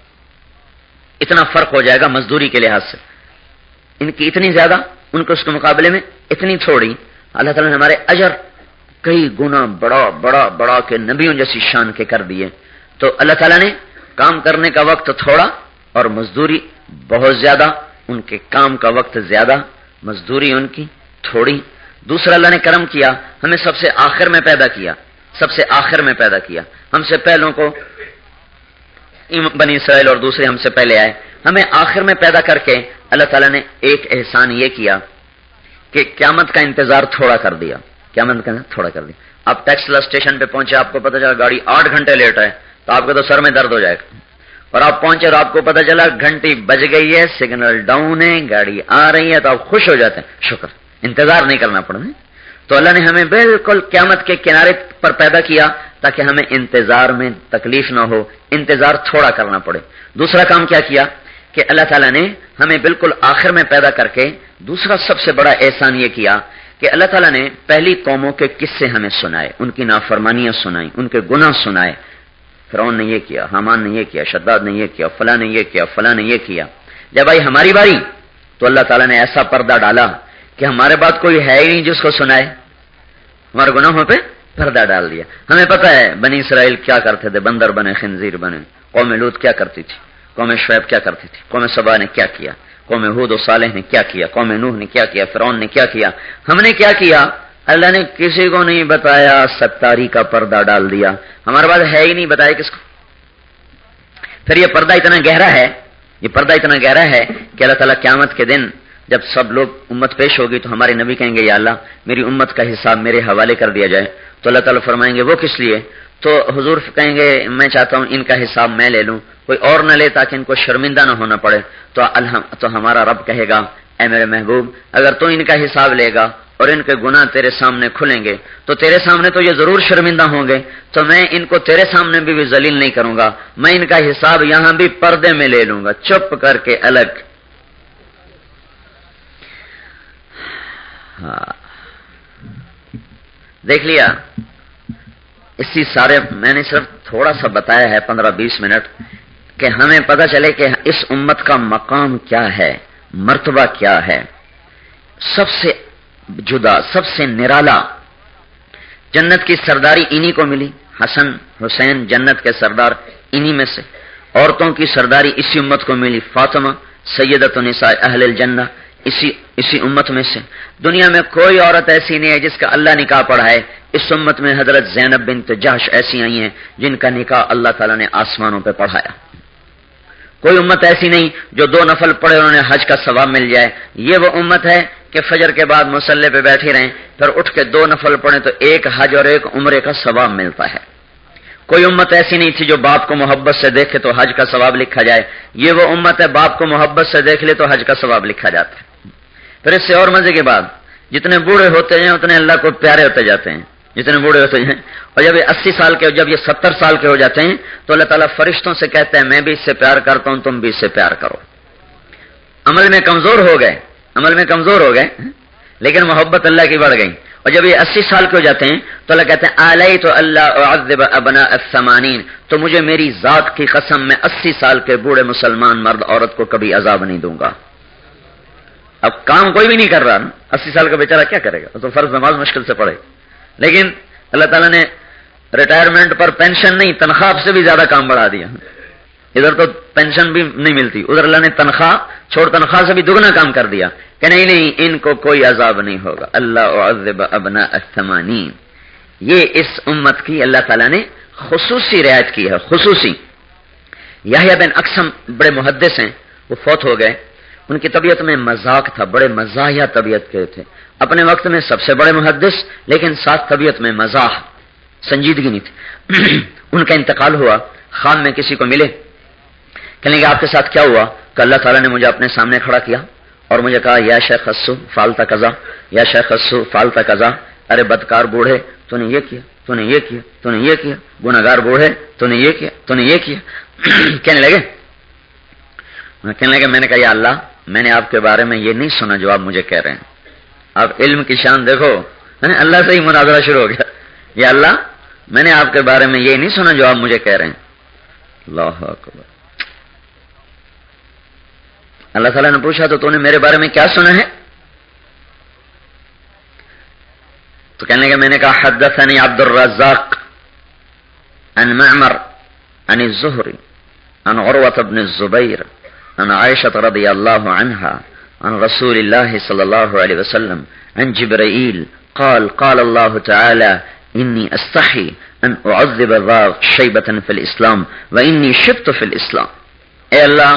اتنا فرق ہو جائے گا مزدوری کے لحاظ سے. ان کی اتنی زیادہ، ان کو اس کے مقابلے میں اتنی تھوڑی. اللہ تعالیٰ نے ہمارے اجر کئی گنا بڑا بڑا بڑا کے نبیوں جیسی شان کے کر دیے. تو اللہ تعالیٰ نے کام کرنے کا وقت تھوڑا اور مزدوری بہت زیادہ. ان کے کام کا وقت زیادہ، مزدوری ان کی تھوڑی. دوسرا اللہ نے کرم کیا، ہمیں سب سے آخر میں پیدا کیا. سب سے آخر میں پیدا کیا. ہم سے پہلوں کو بنی اسرائیل اور دوسرے ہم سے پہلے آئے. ہمیں آخر میں پیدا کر کے اللہ تعالیٰ نے ایک احسان یہ کیا کہ قیامت کا انتظار تھوڑا کر دیا. قیامت کا تھوڑا کر دیا. آپ ٹیکسلا اسٹیشن پہ پہنچے، آپ کو پتا چلا گاڑی 8 گھنٹے لیٹ ہے، تو آپ کے تو سر میں درد ہو جائے گا. اور آپ پہنچے اور آپ کو پتا چلا گھنٹی بج گئی ہے، سگنل ڈاؤن ہے، گاڑی آ رہی ہے، تو آپ خوش ہو جاتے ہیں. شکر، انتظار نہیں کرنا پڑا. تو اللہ نے ہمیں بالکل قیامت کے کنارے پر پیدا کیا تاکہ ہمیں انتظار میں تکلیف نہ ہو، انتظار تھوڑا کرنا پڑے. دوسرا کام کیا کیا کہ اللہ تعالیٰ نے ہمیں بالکل آخر میں پیدا کر کے دوسرا سب سے بڑا احسان یہ کیا کہ اللہ تعالیٰ نے پہلی قوموں کے قصے ہمیں سنائے، ان کی نافرمانیاں سنائیں، ان کے گناہ سنائے. فرعون نے یہ کیا، حامان نے یہ کیا، شداد نے یہ کیا، فلاں نے یہ کیا، فلاں نے یہ کیا. جب آئی ہماری باری تو اللہ تعالیٰ نے ایسا پردہ ڈالا کہ ہمارے بعد کوئی ہے ہی نہیں جس کو سنائے. ہمارے گناہوں پہ پردہ ڈال دیا. ہمیں پتہ ہے بنی اسرائیل کیا کرتے تھے، بندر بنے، خنزیر بنے. قوم لوط کیا کرتی تھی، قوم شعیب کیا کرتی تھی، قوم سبا نے کیا کیا، قوم ہود و صالح نے کیا کیا، قوم نوح نے کیا کیا، فرعون نے کیا کیا. ہم نے کیا کیا؟ اللہ نے کسی کو نہیں بتایا، ستاری کا پردہ ڈال دیا. ہمارے پاس ہے ہی نہیں، بتایا کس کو؟ پھر یہ پردہ اتنا گہرا ہے، یہ پردہ اتنا گہرا ہے کہ اللہ تعالیٰ قیامت کے دن جب سب لوگ امت پیش ہوگی تو ہمارے نبی کہیں گے یا اللہ میری امت کا حساب میرے حوالے کر دیا جائے. تو اللہ تعالیٰ فرمائیں گے وہ کس لیے؟ تو حضور کہیں گے میں چاہتا ہوں ان کا حساب میں لے لوں، کوئی اور نہ لے تاکہ ان کو شرمندہ نہ ہونا پڑے. تو ہمارا رب کہے گا اے میرے محبوب اگر تو ان کا حساب لے گا اور ان کے گناہ تیرے سامنے کھلیں گے تو تیرے سامنے تو یہ ضرور شرمندہ ہوں گے، تو میں ان کو تیرے سامنے بھی ذلیل نہیں کروں گا. میں ان کا حساب یہاں بھی پردے میں لے لوں گا، چپ کر کے الگ. دیکھ لیا، اسی سارے میں نے صرف تھوڑا سا بتایا ہے 15-20 منٹ کہ ہمیں پتہ چلے کہ اس امت کا مقام کیا ہے، مرتبہ کیا ہے. سب سے جدا، سب سے نرالا جنت کی سرداری انہی کو ملی. حسن حسین جنت کے سردار انہی میں سے. عورتوں کی سرداری اسی امت کو ملی. فاطمہ سیدۃ النساء اہل الجنہ اسی امت میں سے. دنیا میں کوئی عورت ایسی نہیں ہے جس کا اللہ نکاح پڑھا ہے. اس امت میں حضرت زینب بنت جحش ایسی آئی ہیں جن کا نکاح اللہ تعالیٰ نے آسمانوں پہ پڑھایا. کوئی امت ایسی نہیں جو 2 نفل پڑھے انہوں نے حج کا ثواب مل جائے. یہ وہ امت ہے کہ فجر کے بعد مصلی پہ بیٹھی رہیں، پھر اٹھ کے 2 نفل پڑھیں تو 1 حج اور 1 عمرے کا ثواب ملتا ہے. کوئی امت ایسی نہیں تھی جو باپ کو محبت سے دیکھے تو حج کا ثواب لکھا جائے. یہ وہ امت ہے باپ کو محبت سے دیکھ لے تو حج کا ثواب لکھا جاتا ہے. پھر اس سے اور مزے کی بات، جتنے بوڑھے ہوتے ہیں اتنے اللہ کو پیارے ہوتے جاتے ہیں، جتنے بوڑھے ہوتے ہیں. اور جب یہ 80 سال کے، جب یہ 70 سال کے ہو جاتے ہیں تو اللہ تعالیٰ فرشتوں سے کہتے ہیں میں بھی اس سے پیار کرتا ہوں، تم بھی اس سے پیار کرو. عمل میں کمزور ہو گئے، عمل میں کمزور ہو گئے لیکن محبت اللہ کی بڑھ گئی. اور جب یہ 80 سال کے ہو جاتے ہیں تو اللہ کہتے ہیں الیت اللہ اعذب ابناء الثمانین، تو مجھے میری ذات کی قسم میں 80 سال کے بوڑھے مسلمان مرد عورت کو کبھی عذاب نہیں دوں گا. اب کام کوئی بھی نہیں کر رہا نا، 80 سال کا بیچارہ کیا کرے گا؟ تو فرض نماز مشکل سے پڑھے. لیکن اللہ تعالیٰ نے ریٹائرمنٹ پر پینشن نہیں، تنخواہ سے بھی زیادہ کام بڑھا دیا. ادھر تو پینشن بھی نہیں ملتی، ادھر اللہ نے تنخواہ چھوڑ تنخواہ سے بھی دگنا کام کر دیا کہ نہیں ان کو کوئی عذاب نہیں ہوگا. اللہ اعذب ابناء الثمانین، یہ اس امت کی اللہ تعالیٰ نے خصوصی رعایت کی ہے، خصوصی۔ یحییٰ بن اقسم بڑے محدث ہیں، وہ فوت ہو گئے، ان کی طبیعت میں مذاق تھا، بڑے مزاحیہ طبیعت کے تھے، اپنے وقت میں سب سے بڑے محدث، لیکن ساتھ طبیعت میں مزاح، سنجیدگی نہیں تھی۔ ان کا انتقال ہوا، خام میں کسی کو ملے، کہنے کہ آپ کے ساتھ کیا ہوا؟ کہ اللہ تعالیٰ نے مجھے اپنے سامنے کھڑا کیا اور مجھے کہا یا شیخ اسو فالتا قضا، یا شیخ اسو فالتا قضا، ارے بدکار بوڑھے تو نے یہ کیا، تو نے یہ کیا، تو نے یہ کیا، گناہگار بوڑھے تو نے یہ کیا، تو نے یہ کیا۔ کہنے لگے میں نے کہا یا اللہ، میں نے آپ کے بارے میں یہ نہیں سنا جو آپ مجھے کہہ رہے ہیں۔ آپ علم کی شان دیکھو، اللہ سے ہی مناظرہ شروع ہو گیا، یا اللہ میں نے آپ کے بارے میں یہ نہیں سنا جو آپ مجھے کہہ رہے ہیں۔ اللہ اکبر۔ اللہ تعالیٰ نے پوچھا تو نے میرے بارے میں کیا سنا ہے؟ تو کہنے کہ میں نے کہا حدثني عبد الرزاق عن معمر عن الزهري عن عروة بن الزبير عن عائشة رضي الله عنها عن رسول الله صلى الله عليه وسلم عن جبرائيل قال قال الله تعالى إني أستحي أن أعذب ذا شيبة في الإسلام وإني شبت في الإسلام۔ اے اللہ،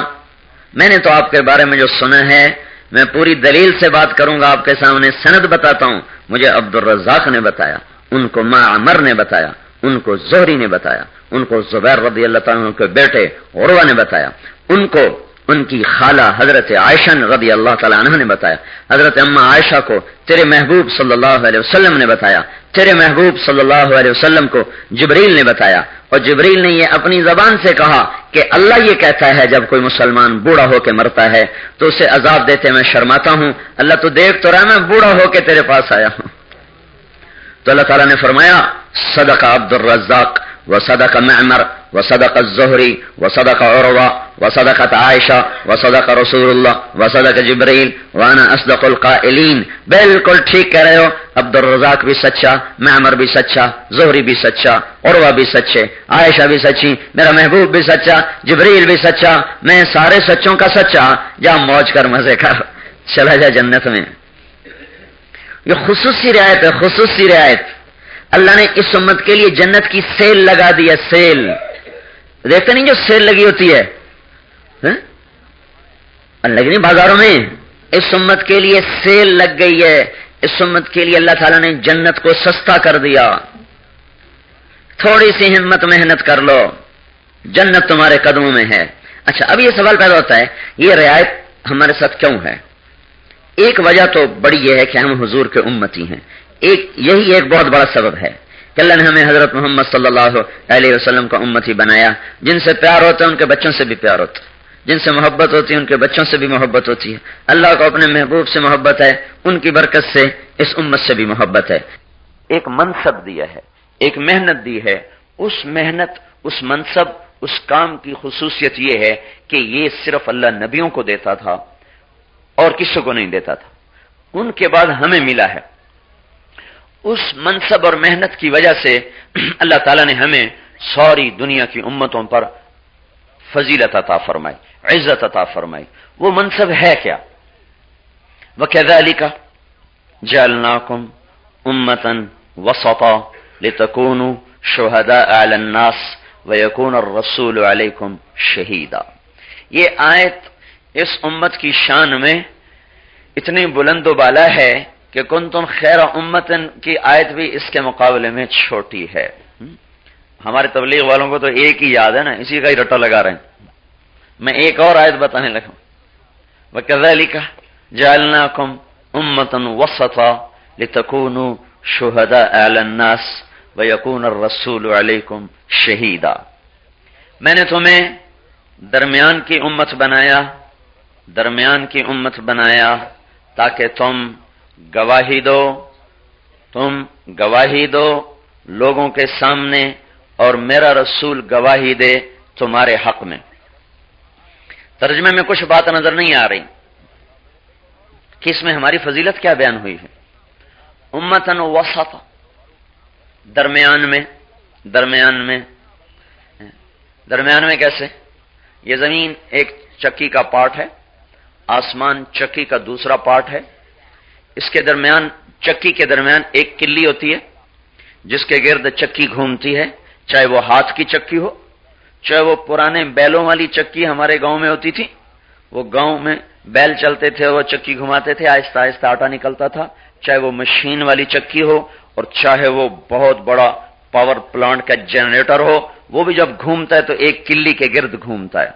میں نے تو آپ کے بارے میں جو سنا ہے میں پوری دلیل سے بات کروں گا، آپ کے سامنے سند بتاتا ہوں۔ مجھے عبد الرزاق نے بتایا، ان کو معمر نے بتایا، ان کو زہری نے بتایا، ان کو زبیر رضی اللہ تعالیٰ عنہ کے بیٹے عروہ نے بتایا، ان کو ان کی خالہ حضرت عائشہ رضی اللہ تعالیٰ عنہ نے بتایا، حضرت اما عائشہ کو تیرے محبوب صلی اللہ علیہ وسلم نے بتایا، تیرے محبوب صلی اللہ علیہ وسلم کو جبریل نے بتایا، اور جبریل نے یہ اپنی زبان سے کہا کہ اللہ یہ کہتا ہے جب کوئی مسلمان بوڑھا ہو کے مرتا ہے تو اسے عذاب دیتے میں شرماتا ہوں، اللہ تو دیکھ تو رہا میں بوڑھا ہو کے تیرے پاس آیا ہوں۔ تو اللہ تعالیٰ نے فرمایا صدق عبد الرزاق وصدق معمر وصدق الزہری وصدق عروہ وصدقت عائشہ وصدق رسول اللہ وصدق جبریل وانا اصدق القائلین۔ بالکل ٹھیک کہہ رہے ہو، عبد الرزاق بھی سچا، معمر بھی سچا، زہری بھی سچا، عروہ بھی سچے، عائشہ بھی سچی، میرا محبوب بھی سچا، جبریل بھی سچا، میں سارے سچوں کا سچا، جا موج کر مزے کر، چلا جا جنت میں۔ یہ خصوصی رعایت ہے، خصوصی رعایت۔ اللہ نے اس امت کے لیے جنت کی سیل لگا دی ہے، سیل، دیکھتے نہیں جو سیل لگی ہوتی ہے لگی نہیں بازاروں میں، اس امت کے لیے سیل لگ گئی ہے، اس امت کے لیے اللہ تعالیٰ نے جنت کو سستا کر دیا۔ تھوڑی سی ہمت محنت کر لو، جنت تمہارے قدموں میں ہے۔ اچھا، اب یہ سوال پیدا ہوتا ہے یہ رعایت ہمارے ساتھ کیوں ہے؟ ایک وجہ تو بڑی یہ ہے کہ ہم حضور کے امتی ہیں، یہی ایک بہت بڑا سبب ہے کہ اللہ نے ہمیں حضرت محمد صلی اللہ علیہ وسلم کا امتی بنایا۔ جن سے پیار ہوتا ہے ان کے بچوں سے بھی پیار ہوتا ہے، جن سے محبت ہوتی ہے ان کے بچوں سے بھی محبت ہوتی ہے۔ اللہ کو اپنے محبوب سے محبت ہے، ان کی برکت سے اس امت سے بھی محبت ہے۔ ایک منصب دیا ہے، ایک محنت دی ہے، اس محنت، اس منصب، اس کام کی خصوصیت یہ ہے کہ یہ صرف اللہ نبیوں کو دیتا تھا اور کسی کو نہیں دیتا تھا، ان کے بعد ہمیں ملا ہے۔ اس منصب اور محنت کی وجہ سے اللہ تعالیٰ نے ہمیں ساری دنیا کی امتوں پر فضیلت عطا فرمائی، عزت عطا فرمائی۔ وہ منصب ہے کیا؟ وَكَذَلِكَ جَعَلْنَاكُمْ أُمَّةً وَسَطًا لِتَكُونُوا شُهَدَاءَ عَلَى النَّاسِ وَيَكُونَ الرَّسُولُ عَلَيْكُمْ شَهِيدًا۔ یہ آیت اس امت کی شان میں اتنی بلند و بالا ہے کہ کنتم خیر امتن کی آیت بھی اس کے مقابلے میں چھوٹی ہے۔ ہمارے تبلیغ والوں کو تو ایک ہی یاد ہے نا، اسی کا ہی رٹا لگا رہے ہیں۔ میں ایک اور آیت بتانے لگا، وَكَذَلِكَ جَعَلْنَاكُمْ أُمَّةً وَسَطًا لِتَكُونُوا شُهَدَاءَ عَلَى النَّاسِ وَيَكُونَ الرَّسُولُ عَلَيْكُمْ شَهِيدًا۔ میں نے تمہیں درمیان کی امت بنایا، درمیان کی امت بنایا تاکہ تم گواہی دو لوگوں کے سامنے اور میرا رسول گواہی دے تمہارے حق میں۔ ترجمے میں کچھ بات نظر نہیں آ رہی کہ اس میں ہماری فضیلت کیا بیان ہوئی ہے۔ امتن وسطا، درمیان میں کیسے؟ یہ زمین ایک چکی کا پارٹ ہے، آسمان چکی کا دوسرا پارٹ ہے، اس کے درمیان، چکی کے درمیان ایک کلی ہوتی ہے جس کے گرد چکی گھومتی ہے، چاہے وہ ہاتھ کی چکی ہو، چاہے وہ پرانے بیلوں والی چکی ہمارے گاؤں میں ہوتی تھی، وہ گاؤں میں بیل چلتے تھے، وہ چکی گھماتے تھے، آہستہ آہستہ آٹا نکلتا تھا، چاہے وہ مشین والی چکی ہو اور چاہے وہ بہت بڑا پاور پلانٹ کا جنریٹر ہو، وہ بھی جب گھومتا ہے تو ایک کلی کے گرد گھومتا ہے۔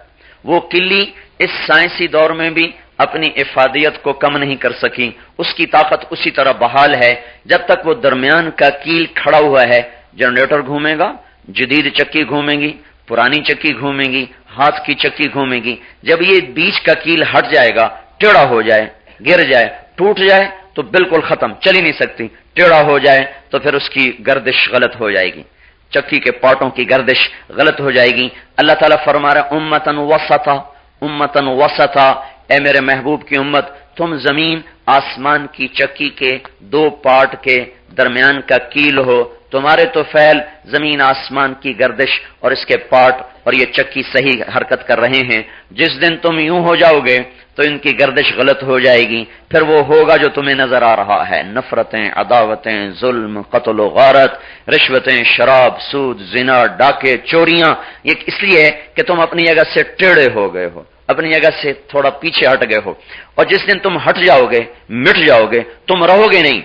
وہ کلی اس سائنسی دور میں بھی اپنی افادیت کو کم نہیں کر سکی، اس کی طاقت اسی طرح بحال ہے جب تک وہ درمیان کا کیل کھڑا ہوا ہے۔ جنریٹر گھومے گا، جدید چکی گھومے گی، پرانی چکی گھومے گی، ہاتھ کی چکی گھومے گی، جب یہ بیچ کا کیل ہٹ جائے گا، ٹیڑھا ہو جائے، گر جائے، ٹوٹ جائے تو بالکل ختم، چل ہی نہیں سکتی، ٹیڑھا ہو جائے تو پھر اس کی گردش غلط ہو جائے گی، چکی کے پارٹوں کی گردش غلط ہو جائے گی۔ اللہ تعالیٰ فرما رہا امتن وسطا، امتن وسطا، اے میرے محبوب کی امت، تم زمین آسمان کی چکی کے دو پارٹ کے درمیان کا کیل ہو، تمہارے تو فعل زمین آسمان کی گردش اور اس کے پارٹ اور یہ چکی صحیح حرکت کر رہے ہیں۔ جس دن تم یوں ہو جاؤ گے تو ان کی گردش غلط ہو جائے گی، پھر وہ ہوگا جو تمہیں نظر آ رہا ہے، نفرتیں، عداوتیں، ظلم، قتل و غارت، رشوتیں، شراب، سود، زنا، ڈاکے، چوریاں، یہ اس لیے کہ تم اپنی جگہ سے ٹیڑھے ہو گئے ہو، اپنی جگہ سے تھوڑا پیچھے ہٹ گئے ہو، اور جس دن تم ہٹ جاؤ گے، مٹ جاؤ گے، تم رہو گے نہیں،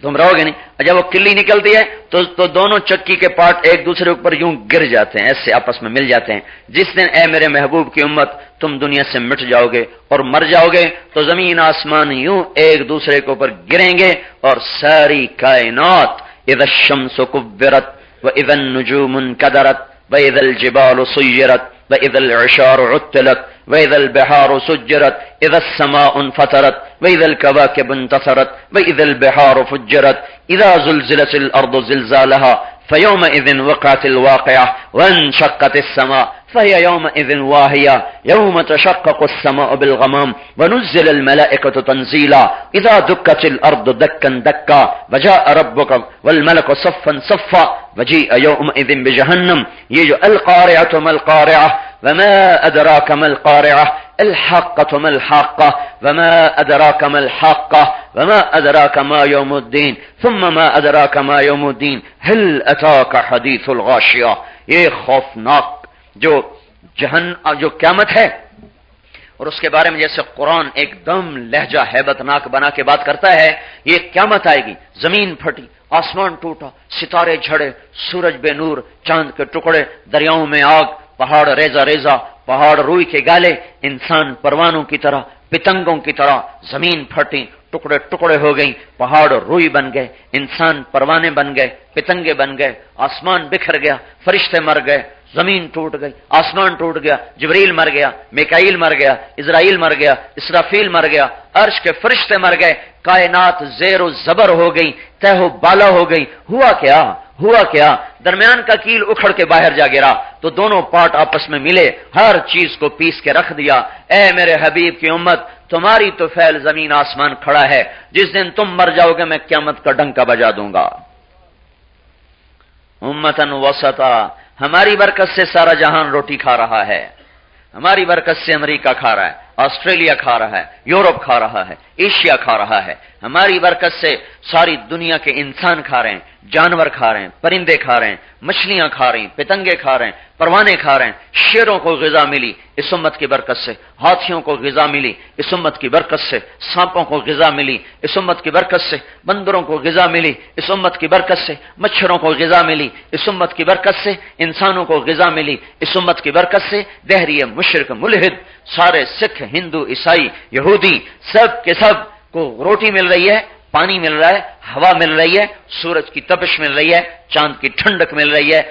تم رہو گے نہیں۔ جب وہ کلی نکلتی ہے تو دونوں چکی کے پارٹ ایک دوسرے اوپر یوں گر جاتے ہیں، ایسے آپس میں مل جاتے ہیں۔ جس دن اے میرے محبوب کی امت تم دنیا سے مٹ جاؤ گے اور مر جاؤ گے تو زمین آسمان یوں ایک دوسرے کے اوپر گریں گے اور ساری کائنات، اذا الشمس کورت واذا النجوم انکدرت واذا الجبال سیرت واذا العشار عطلت وَإِذَا الْبِحَارُ سُجِّرَتْ إِذَا السَّمَاءُ انفطرت وَإِذَا الْكَوَاكِبُ انتثرت وَإِذَا الْبِحَارُ فُجِّرَتْ إِذَا زُلْزِلَتِ الْأَرْضُ زِلْزَالَهَا فَيَوْمَئِذٍ وَقَعَتِ الْوَاقِعَةُ وَانشَقَّتِ السَّمَاءُ فَهِيَ يَوْمَئِذٍ وَاهِيَةٌ يَوْمَ تَشَقَّقُ السَّمَاءُ بِالْغَمَامِ وَنُزِّلَ الْمَلَائِكَةُ تَنزِيلًا إِذَا دُكَّتِ الْأَرْضُ دَكًّا دَكًّا وَجَاءَ رَبُّكَ وَالْمَلَكُ صَفًّا صَفًّا وَجِيءَ يَوْمَئِذٍ بِجَهَنَّمَ یہ جو القارعة ما القارعة وما أدراك ما القارعة الحاقة ما الحاقة وما أدراك ما الحاقة وما أدراك ما يوم الدين ثم ما أدراك ما يوم الدين هل أتاك حديث الغاشية۔ یہ خوفناک جو قیامت ہے، اور اس کے بارے میں جیسے قرآن ایک دم لہجہ ہیبت ناک بنا کے بات کرتا ہے، یہ قیامت آئے گی، زمین پھٹی، آسمان ٹوٹا، ستارے جھڑے، سورج بے نور، چاند کے ٹکڑے، دریاؤں میں آگ، پہاڑ ریزہ ریزہ، پہاڑ روئی کے گالے، انسان پروانوں کی طرح، پتنگوں کی طرح، زمین پھٹی، ٹکڑے ٹکڑے ہو گئی، پہاڑ روئی بن گئے، انسان پروانے بن گئے، پتنگے بن گئے، آسمان بکھر گیا، فرشتے مر گئے، زمین ٹوٹ گئی، آسمان ٹوٹ گیا، جبریل مر گیا، میکائیل مر گیا، اسرائیل مر گیا، اسرافیل مر گیا، عرش کے فرشتے مر گئے، کائنات زیر و زبر ہو گئی، تہ و بالا ہو گئی۔ ہوا کیا؟ درمیان کا کیل اکھڑ کے باہر جا گرا تو دونوں پارٹ آپس میں ملے، ہر چیز کو پیس کے رکھ دیا۔ اے میرے حبیب کی امت، تمہاری تو فعل زمین آسمان کھڑا ہے، جس دن تم مر جاؤ گے میں قیامت کا ڈنکا بجا دوں گا۔ امتن وسطا، ہماری برکت سے سارا جہان روٹی کھا رہا ہے، ہماری برکت سے امریکہ کھا رہا ہے، آسٹریلیا کھا رہا ہے، یورپ کھا رہا ہے، ایشیا کھا رہا ہے، ہماری برکت سے ساری دنیا کے انسان کھا رہے ہیں، جانور کھا رہے ہیں، پرندے کھا رہے ہیں، مچھلیاں کھا رہی ہیں، پتنگے کھا رہے ہیں، پروانے کھا رہے ہیں، شیروں کو غذا ملی اس امت کی برکت سے، ہاتھیوں کو غذا ملی اس امت کی برکت سے، سانپوں کو غذا ملی اس امت کی برکت سے، بندروں کو غذا ملی اس امت کی برکت سے، مچھروں کو غذا ملی اس امت کی برکت سے، انسانوں کو غذا ملی اس امت کی برکت سے، دہری مشرک ملحد سارے سکھ، ہندو، عیسائی، یہودی، سب کے سب کو روٹی مل رہی ہے، پانی مل رہا ہے، ہوا مل رہی ہے، سورج کی تپش مل رہی ہے، چاند کی ٹھنڈک مل رہی ہے،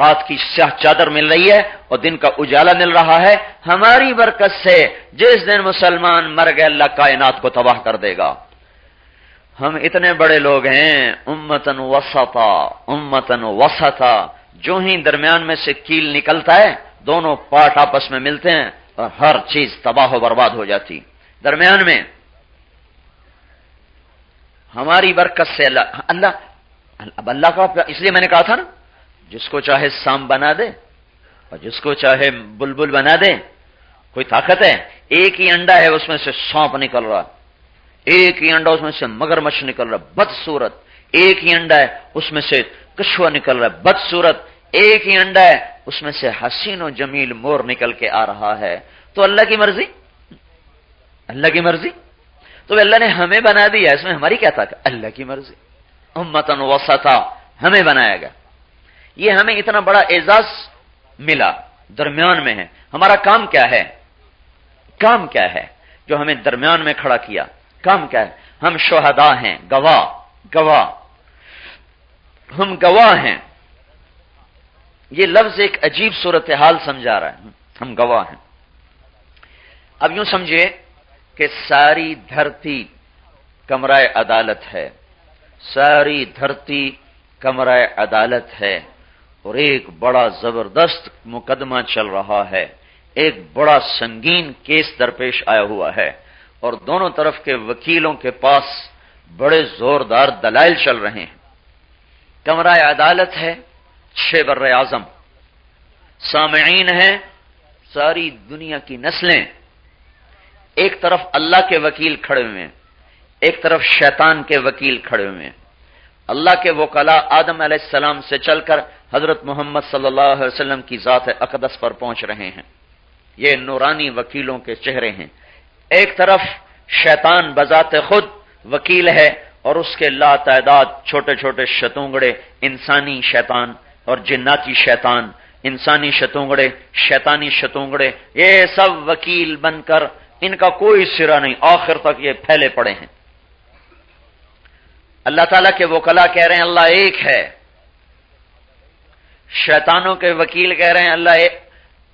رات کی سیاہ چادر مل رہی ہے اور دن کا اجالا مل رہا ہے، ہماری برکت سے۔ جس دن مسلمان مر گئے اللہ کائنات کو تباہ کر دے گا۔ ہم اتنے بڑے لوگ ہیں، امتن وسطا، امتن وسطا، جو ہی درمیان میں سے کیل نکلتا ہے دونوں پارٹ آپس میں ملتے ہیں اور ہر چیز تباہ و برباد ہو جاتی۔ درمیان میں ہماری برکت سے اللہ کا، اس لیے میں نے کہا تھا نا، جس کو چاہے سام بنا دے اور جس کو چاہے بلبل بنا دے، کوئی طاقت ہے؟ ایک ہی انڈا ہے اس میں سے سانپ نکل رہا، ایک ہی انڈا اس میں سے مگرمچھ نکل رہا، بدصورت، ایک ہی انڈا ہے اس میں سے کچھوا نکل رہا ہے بدصورت، ایک ہی انڈا ہے اس میں سے حسین و جمیل مور نکل کے آ رہا ہے، تو اللہ کی مرضی، اللہ کی مرضی، تو اللہ نے ہمیں بنا دیا، اس میں ہماری کیا طاقت؟ اللہ کی مرضی، امتن وسطا ہمیں بنایا گیا، یہ ہمیں اتنا بڑا اعزاز ملا، درمیان میں ہے، ہمارا کام کیا ہے؟ کام کیا ہے جو ہمیں درمیان میں کھڑا کیا؟ کام کیا ہے؟ ہم شہداء ہیں، گواہ، گواہ، ہم گواہ ہیں، یہ لفظ ایک عجیب صورتحال سمجھا رہا ہے، ہم گواہ ہیں۔ اب یوں سمجھے کہ ساری دھرتی کمرہ عدالت ہے، ساری دھرتی کمرہ عدالت ہے، اور ایک بڑا زبردست مقدمہ چل رہا ہے، ایک بڑا سنگین کیس درپیش آیا ہوا ہے، اور دونوں طرف کے وکیلوں کے پاس بڑے زوردار دلائل چل رہے ہیں۔ کمرہ عدالت ہے، 6 بر اعظم، سامعین ہیں ساری دنیا کی نسلیں، ایک طرف اللہ کے وکیل کھڑے ہوئے ہیں، ایک طرف شیطان کے وکیل کھڑے ہوئے ہیں۔ اللہ کے وکلاء آدم علیہ السلام سے چل کر حضرت محمد صلی اللہ علیہ وسلم کی ذات اقدس پر پہنچ رہے ہیں، یہ نورانی وکیلوں کے چہرے ہیں۔ ایک طرف شیطان بذات خود وکیل ہے، اور اس کے لا تعداد چھوٹے چھوٹے شتونگڑے، انسانی شیطان اور جناتی شیطان، انسانی شتونگڑے، شیطانی شتونگڑے، یہ سب وکیل بن کر ان کا کوئی سرا نہیں، آخر تک یہ پھیلے پڑے ہیں۔ اللہ تعالیٰ کے وکلاء کہہ رہے ہیں اللہ ایک ہے، شیطانوں کے وکیل کہہ رہے ہیں اللہ ایک۔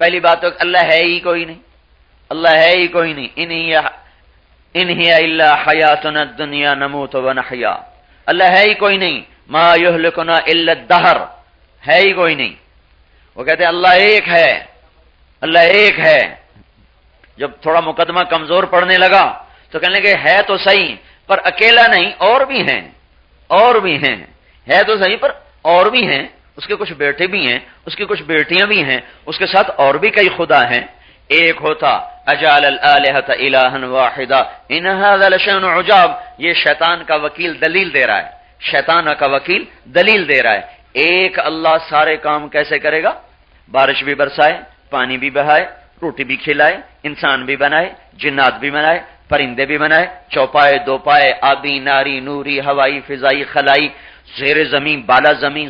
پہلی بات تو اللہ ہے ہی کوئی نہیں، اللہ ہے ہی کوئی نہیں، ان ہی الا حیاتنا الدنیا نموت ونحیا، اللہ ہے ہی کوئی نہیں، ما یہلکنا الا الدہر، ہے ہی کوئی نہیں۔ وہ کہتے ہیں اللہ ایک ہے، اللہ ایک ہے۔ جب تھوڑا مقدمہ کمزور پڑنے لگا تو کہنے لگے ہے تو صحیح پر اکیلا نہیں، اور بھی ہیں، اور بھی ہیں، ہے تو صحیح پر اور بھی ہیں، اس کے کچھ بیٹے بھی ہیں، اس کی کچھ بیٹیاں بھی ہیں، اس کے ساتھ اور بھی کئی خدا ہیں۔ ایک ہوتا اجعل الالہۃ الہا واحدا ان ھذا لشیء عجاب، یہ شیطان کا وکیل دلیل دے رہا ہے، شیطان کا وکیل دلیل دے رہا ہے، ایک اللہ سارے کام کیسے کرے گا؟ بارش بھی برسائے، پانی بھی بہائے، روٹی بھی کھلائے، انسان بھی بنائے، جنات بھی بنائے، پرندے بھی بنائے، چوپائے دو پائے، آبی ناری نوری ہوائی فضائی خلائی، زیر زمین بالا زمین،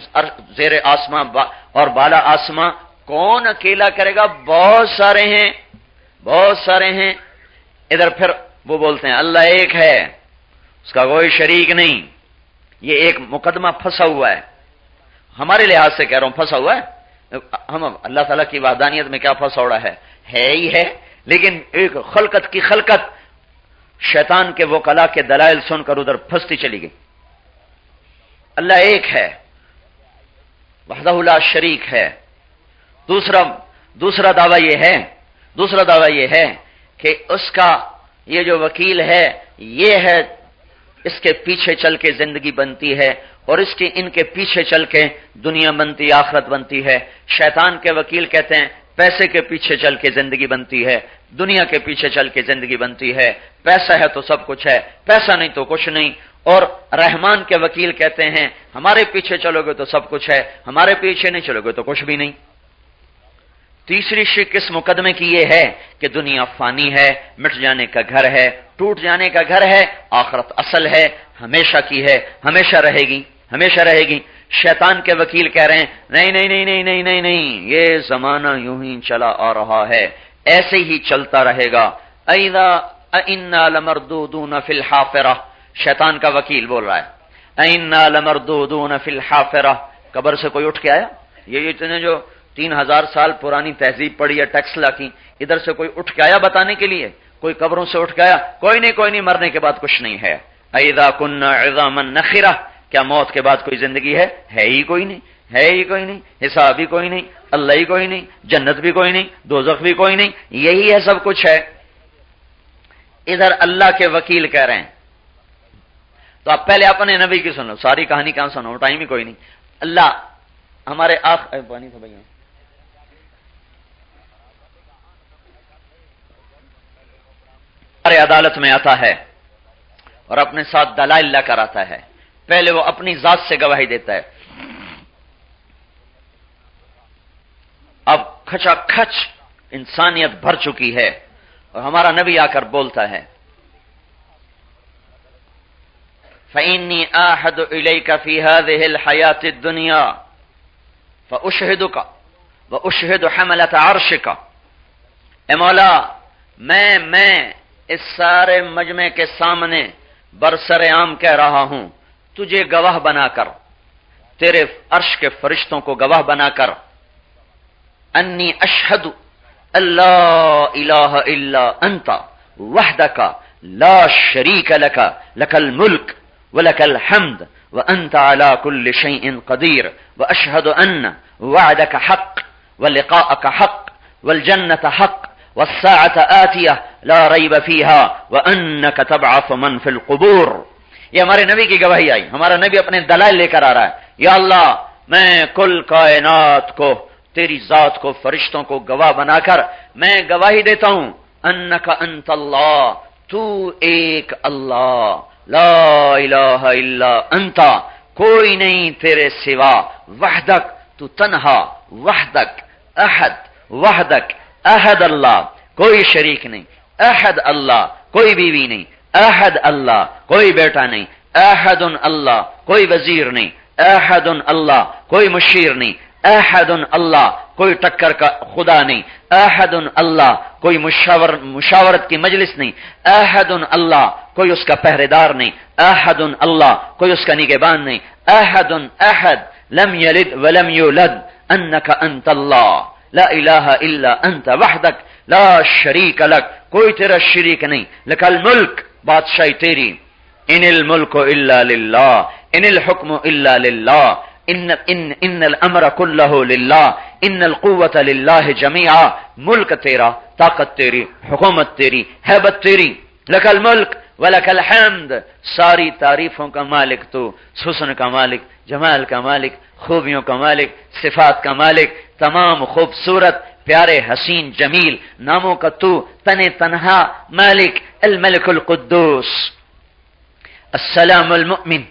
زیر آسمان اور بالا آسمان، کون اکیلا کرے گا؟ بہت سارے ہیں، بہت سارے ہیں۔ ادھر پھر وہ بولتے ہیں اللہ ایک ہے، اس کا کوئی شریک نہیں۔ یہ ایک مقدمہ پھنسا ہوا ہے، ہمارے لحاظ سے کہہ رہا ہوں پھنسا ہوا ہے، ہم اللہ تعالیٰ کی وحدانیت میں کیا پھنسا ہوا ہے ہی ہے، لیکن ایک خلقت کی خلقت شیطان کے وکلاء کے دلائل سن کر ادھر پھنستی چلی گئی۔ اللہ ایک ہے، وحدہ لا شریک ہے۔ دوسرا دعویٰ یہ ہے کہ اس کا یہ جو وکیل ہے یہ ہے، اس کے پیچھے چل کے زندگی بنتی ہے، اور ان کے پیچھے چل کے دنیا بنتی، آخرت بنتی ہے۔ شیطان کے وکیل کہتے ہیں پیسے کے پیچھے چل کے زندگی بنتی ہے، دنیا کے پیچھے چل کے زندگی بنتی ہے، پیسہ ہے تو سب کچھ ہے، پیسہ نہیں تو کچھ نہیں۔ اور رحمان کے وکیل کہتے ہیں ہمارے پیچھے چلو گے تو سب کچھ ہے، ہمارے پیچھے نہیں چلو گے تو کچھ بھی نہیں۔ تیسری شک اس مقدمے کی یہ ہے کہ دنیا فانی ہے، مٹ جانے کا گھر ہے، ٹوٹ جانے کا گھر ہے، آخرت اصل ہے، ہمیشہ کی ہے، ہمیشہ رہے گی، ہمیشہ رہے گی۔ شیطان کے وکیل کہہ رہے ہیں نہیں نہیں نہیں نہیں نہیں نہیں نہیں، یہ زمانہ یوں ہی چلا آ رہا ہے، ایسے ہی چلتا رہے گا۔ اِنَّا لَمَرْدُودُونَ فِي الْحَافِرَةِ، شیطان کا وکیل بول رہا ہے اِنَّا لَمَرْدُودُونَ فِي الْحَافِرَةِ، قبر سے کوئی اٹھ کے آیا؟ یہ اتنے جو 3000 سال پرانی تہذیب پڑی ہے ٹیکسلا کی، ادھر سے کوئی اٹھ کے آیا بتانے کے لیے؟ کوئی قبروں سے اٹھ کے آیا؟ کوئی نہیں، مرنے کے بعد کچھ نہیں ہے۔ اِذَا كُنَّا عِظَامًا نَخِرَةً، کیا موت کے بعد کوئی زندگی ہے ہی کوئی نہیں، ہے ہی کوئی نہیں، حساب بھی کوئی نہیں، اللہ ہی کوئی نہیں، جنت بھی کوئی نہیں، دوزخ بھی کوئی نہیں، یہی ہے سب کچھ ہے۔ ادھر اللہ کے وکیل کہہ رہے ہیں، تو آپ پہلے اپنے نبی کی سنو، ساری کہانی کہاں سنو، ٹائم ہی کوئی نہیں۔ اللہ ہمارے پانی تھا بھائی، ہمارے عدالت میں آتا ہے اور اپنے ساتھ دلائل لا کر آتا ہے، پہلے وہ اپنی ذات سے گواہی دیتا ہے، اب کھچا کھچ انسانیت بھر چکی ہے اور ہمارا نبی آ کر بولتا ہے فَإِنِّي آحَدُ إِلَيْكَ فِي هَذِهِ الْحَيَاةِ الدُّنْيَا فَأُشْهِدُكَ وَأُشْهِدُ حَمَلَةَ عَرْشِكَ، اے مولا میں اس سارے مجمع کے سامنے برسر عام کہہ رہا ہوں، تجھے گواہ بنا کر، تیرے عرش کے فرشتوں کو گواہ بنا کر، انی اشہد اللہ الہ الا انت وحدک لا شریک لک لک الملک ولک الحمد وانت على كل شيء قدیر واشہد ان وعدک حق ولقاءک حق والجنة حق والساعة آتیہ لا ریب فیہا وانک تبعث من فی القبور۔ یہ ہمارے نبی کی گواہی آئی، ہمارا نبی اپنے دلائل لے کر آ رہا ہے، یا اللہ میں کل کائنات کو، تیری ذات کو، فرشتوں کو گواہ بنا کر میں گواہی دیتا ہوں، انک انت اللہ، تو ایک اللہ، لا الہ الا انت، کوئی نہیں تیرے سوا، وحدک تو تنہا، وحدک احد، وحدک احد اللہ، کوئی شریک نہیں، احد اللہ، کوئی بیوی نہیں، احد اللہ، کوئی بیٹا نہیں، احد اللہ، کوئی وزیر نہیں، احد اللہ، کوئی مشیر نہیں، احد اللہ، کوئی ٹکر کا خدا نہیں، احد اللہ، کوئی مشاورت کی مجلس نہیں، احد اللہ، کوئی اس کا پہرے دار نہیں، احد اللہ، کوئی اس کا نگہبان نہیں، احد احد لم یلد ولم یولد انک انت اللہ لا الہ الا انت وحدک لا شریک لک، کوئی تیرا شریک نہیں، لک الملک، بادشاہی تیری، ان الملک الا للہ ان الحکم الا للہ ان الامر کلہ للہ ان القوة للہ جمیعا، ملک تیرا، طاقت تیری، حکومت تیری، ہیبت تیری، لک الملک ولک الحمد، ساری تعریفوں کا مالک تو، حسن کا مالک، جمال کا مالک، خوبیوں کا مالک، صفات کا مالک، تمام خوبصورت پیارے حسین جمیل ناموں کا تو تنہا مالک، الملک القدوس، السلام المؤمن،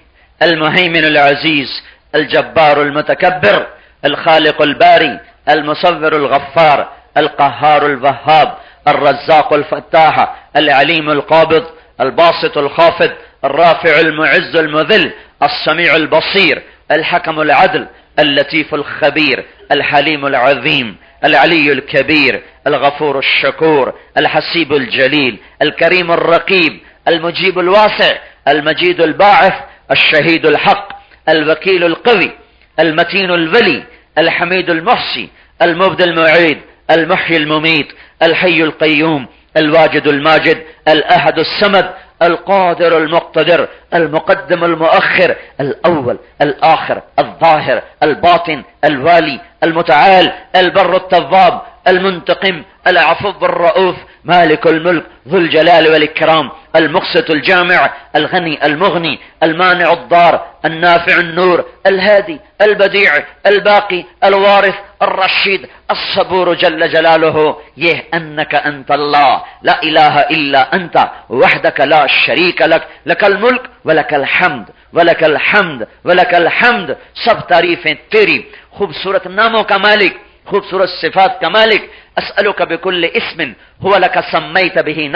المهيمن العزيز، الجبار المتكبر، الخالق الباري، المصور الغفار، القهار الوهاب، الرزاق الفتاح، العليم القابض، الباسط الخافض، الرافع المعز المذل، السميع البصير، الحكم العدل، اللطيف الخبير، الحليم العظيم، العلي الكبير، الغفور الشكور، الحسيب الجليل، الكريم الرقيب، المجيب الواسع، المجيد الباعث، الشهيد الحق، الوكيل القوي، المتين الولي، الحميد المحصي، المبدي المعيد، المحيي المميت، الحي القيوم، الواجد الماجد، الأحد الصمد، القادر المقتدر، المقدم المؤخر، الأول الآخر، الظاهر الباطن، الوالي المتعال، البر التواب، المنتقم، العفو الرؤوف، مالك الملك، ذو الجلال والإكرام، المقسط الجامع، الغني المغني، المانع الضار، النافع النور، الهادي البديع، الباقي الوارث، الرشيد، الصبور جل جلاله، یہ انك انت اللہ لا الہ الا انت وحدك لا شریک لك لك الملک ولك الحمد ولك الحمد ولك الحمد، سب تعریفیں تیری، خوبصورت ناموں کا مالک، خوبصورت صفات کا مالک، اسألك بكل اسم هو لك سميت به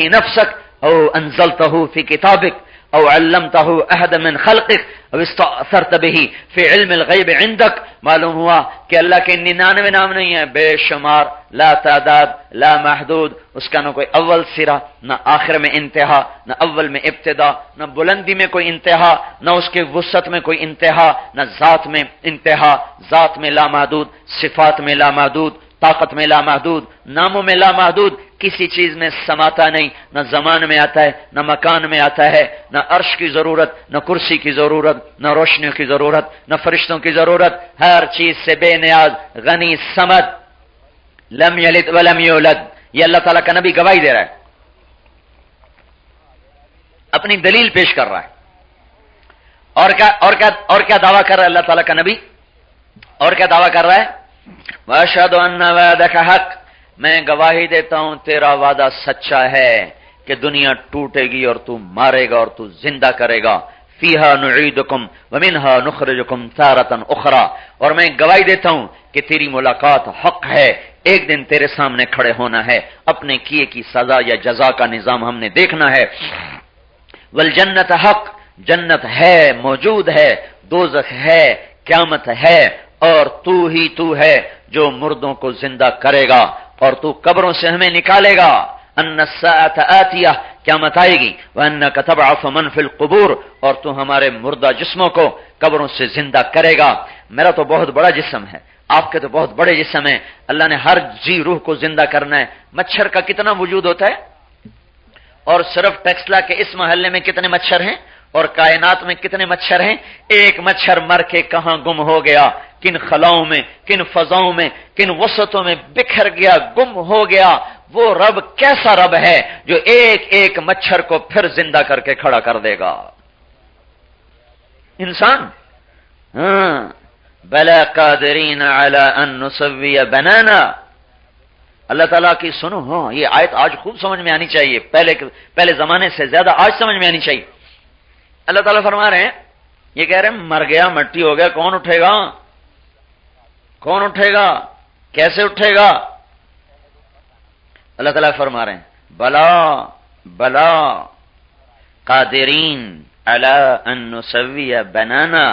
نفسك او انزلته في كتابك او علمته احد من خلقك او استأثرت به في علم الغیب عندك۔ معلوم ہوا کہ اللہ کے 99 نام نہیں ہیں، بے شمار، لا تعداد، لا محدود، اس کا نہ کوئی اول سرا، نہ آخر میں انتہا، نہ اول میں ابتدا، نہ بلندی میں کوئی انتہا، نہ اس کے وسعت میں کوئی انتہا، نہ ذات میں انتہا، ذات میں لا محدود، صفات میں لا محدود، طاقت میں لا محدود، ناموں میں لا محدود، کسی چیز میں سماتا نہیں، نہ زمان میں آتا ہے، نہ مکان میں آتا ہے، نہ عرش کی ضرورت، نہ کرسی کی ضرورت، نہ روشنیوں کی ضرورت، نہ فرشتوں کی ضرورت، ہر چیز سے بے نیاز، غنی، صمد، لم یلد ولم یولد۔ یہ اللہ تعالیٰ کا نبی گواہی دے رہا ہے، اپنی دلیل پیش کر رہا ہے، اور کیا دعویٰ کر رہا ہے اللہ تعالیٰ کا نبی؟ اور کیا دعویٰ کر رہا ہے؟ وَأَشْهَدُ أَنَّ وَعْدَكَ حَقٌّ، میں گواہی دیتا ہوں تیرا وعدہ سچا ہے، کہ دنیا ٹوٹے گی اور تو مارے گا اور تو زندہ کرے گا. فیہا نعیدکم ومنہا نخرجکم تارۃ اخری. اور میں گواہی دیتا ہوں کہ تیری ملاقات حق ہے، ایک دن تیرے سامنے کھڑے ہونا ہے، اپنے کیے کی سزا یا جزا کا نظام ہم نے دیکھنا ہے. والجنت حق، جنت ہے، موجود ہے، دوزخ ہے، قیامت ہے، اور تو ہے جو مردوں کو زندہ کرے گا اور تو قبروں سے ہمیں نکالے گا. ان الساعۃ آتیہ، قیامت آئے گی. وانک تبعث من فی القبور، اور تو ہمارے مردہ جسموں کو قبروں سے زندہ کرے گا. میرا تو بہت بڑا جسم ہے، آپ کے تو بہت بڑے جسم ہیں. اللہ نے ہر جی روح کو زندہ کرنا ہے. مچھر کا کتنا وجود ہوتا ہے، اور صرف ٹیکسلا کے اس محلے میں کتنے مچھر ہیں، اور کائنات میں کتنے مچھر ہیں. ایک مچھر مر کے کہاں گم ہو گیا، کن خلاؤں میں، کن فضاؤں میں، کن وسطوں میں بکھر گیا، گم ہو گیا. وہ رب کیسا رب ہے جو ایک ایک مچھر کو پھر زندہ کر کے کھڑا کر دے گا. انسان بلا قادرین علی ان نسوی بنانا. اللہ تعالیٰ کی سنو، ہاں یہ آیت آج خوب سمجھ میں آنی چاہیے، پہلے زمانے سے زیادہ آج سمجھ میں آنی چاہیے. اللہ تعالیٰ فرما رہے ہیں، یہ کہہ رہے ہیں مر گیا، مٹی ہو گیا، کون اٹھے گا؟ کون اٹھے گا؟ کیسے اٹھے گا؟ اللہ تعالیٰ فرما رہے ہیں بلا قادرین علی ان نسوی بنانا.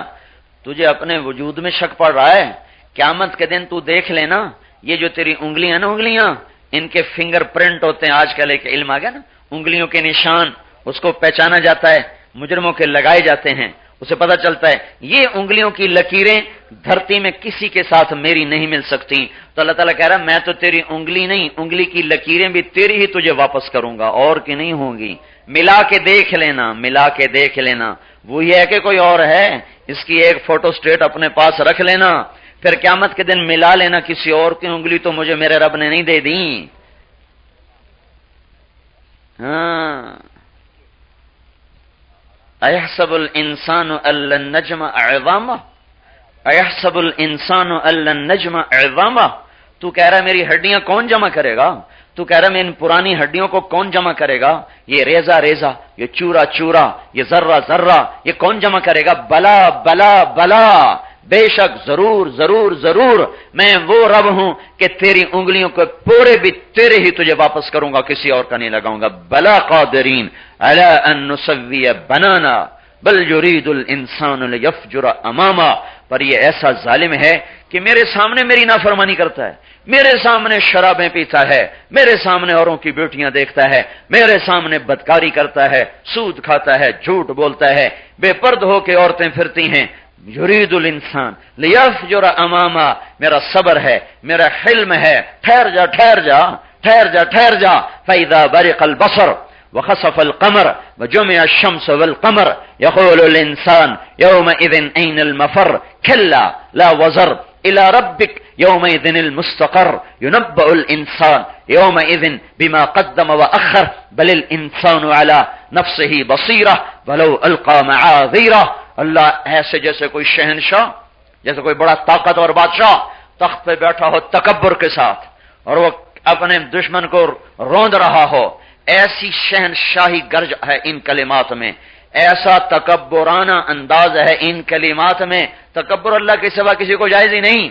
تجھے اپنے وجود میں شک پڑ رہا ہے؟ قیامت کے دن تو دیکھ لینا، یہ جو تیری انگلیاں نا، انگلیاں ان کے فنگر پرنٹ ہوتے ہیں. آج کل ایک علم آ گیا نا، انگلیوں کے نشان، اس کو پہچانا جاتا ہے، مجرموں کے لگائے جاتے ہیں، اسے پتہ چلتا ہے یہ انگلیوں کی لکیریں دھرتی میں کسی کے ساتھ میری نہیں مل سکتی. تو اللہ تعالیٰ کہہ رہا ہے میں تو تیری انگلی نہیں، انگلی کی لکیریں بھی تیری ہی تجھے واپس کروں گا، اور کی نہیں ہوں گی. ملا کے دیکھ لینا، ملا کے دیکھ لینا. وہی ہے کہ کوئی اور ہے؟ اس کی ایک فوٹو سٹیٹ اپنے پاس رکھ لینا، پھر قیامت کے دن ملا لینا. کسی اور کی انگلی تو مجھے میرے رب نے نہیں دے دی. ہاں ایحسب الانسان ان نجمع عظامہ، ایحسب الانسان ان نجمع عظامہ. تو کہہ رہا ہے میری ہڈیاں کون جمع کرے گا؟ تو کہہ رہا ہے میں ان پرانی ہڈیوں کو کون جمع کرے گا؟ یہ ریزہ ریزہ، یہ چورا چورا، یہ ذرہ ذرہ، یہ کون جمع کرے گا؟ بلا بلا بلا، بے شک، ضرور ضرور ضرور میں وہ رب ہوں کہ تیری انگلیوں کو پورے بھی تیرے ہی تجھے واپس کروں گا، کسی اور کا نہیں لگاؤں گا. بلا قادرین علی ان نسوی بنانا بل یرید الانسان لیفجر اماما. پر یہ ایسا ظالم ہے کہ میرے سامنے میری نافرمانی کرتا ہے، میرے سامنے شرابیں پیتا ہے، میرے سامنے اوروں کی بیٹیاں دیکھتا ہے، میرے سامنے بدکاری کرتا ہے، سود کھاتا ہے، جھوٹ بولتا ہے، بے پرد ہو کے عورتیں پھرتی ہیں. یرید الانسان لیفجر اماما. میرا صبر ہے، میرا حلم ہے. ٹھہر جا ٹھہر جا ٹھہر جا ٹھہر جا. فاذا برق البصر وخسف القمر وجمع الشمس والقمر يقول الانسان يومئذ اين المفر كلا لا وزر الى ربك يومئذ المستقر ينبأ الانسان يومئذ بما قدم واخر بل الانسان على نفسه بصيرة ولو القى معاذيره. اللہ ایسے جیسے کوئی شہنشاہ، جیسے کوئی بڑا طاقتور بادشاہ تخت پہ بیٹھا ہو تکبر کے ساتھ، اور وہ اپنے دشمن کو روند رہا ہو. ایسی شہنشاہی گرج ہے ان کلمات میں، ایسا تکبرانہ انداز ہے ان کلمات میں. تکبر اللہ کے سوا کسی کو جائز ہی نہیں.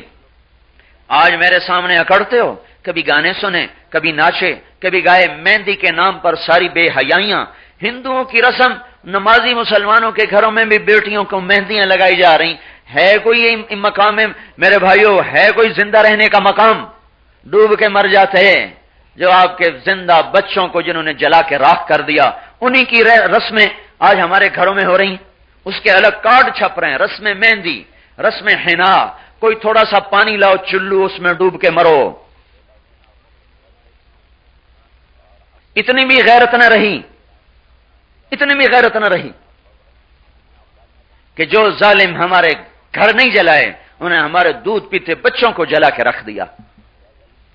آج میرے سامنے اکڑتے ہو، کبھی گانے سنے، کبھی ناچے، کبھی گائے. مہندی کے نام پر ساری بے حیائیاں، ہندوؤں کی رسم، نمازی مسلمانوں کے گھروں میں بھی بیٹیوں کو مہندیاں لگائی جا رہی. ہے کوئی مقام میں میرے بھائیوں، ہے کوئی زندہ رہنے کا مقام؟ ڈوب کے مر جاتے ہیں. جو آپ کے زندہ بچوں کو جنہوں نے جلا کے راکھ کر دیا، انہی کی رسمیں آج ہمارے گھروں میں ہو رہی. اس کے الگ کارڈ چھپ رہے ہیں، رسم مہندی، رسم حنا. کوئی تھوڑا سا پانی لاؤ چلو، اس میں ڈوب کے مرو. اتنی بھی غیرت نہ رہی، اتنی بھی غیرت نہ رہی کہ جو ظالم ہمارے گھر نہیں جلائے، انہیں ہمارے دودھ پیتے بچوں کو جلا کے رکھ دیا.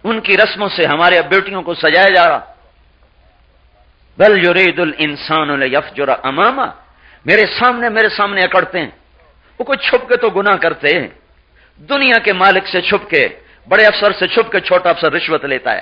ان کی رسموں سے ہمارے بیٹیوں کو سجایا جا رہا. بل یرید الانسان لیفجر اماما. میرے سامنے اکڑتے ہیں. وہ کوئی چھپ کے تو گناہ کرتے ہیں، دنیا کے مالک سے چھپ کے، بڑے افسر سے چھپ کے چھوٹا افسر رشوت لیتا ہے.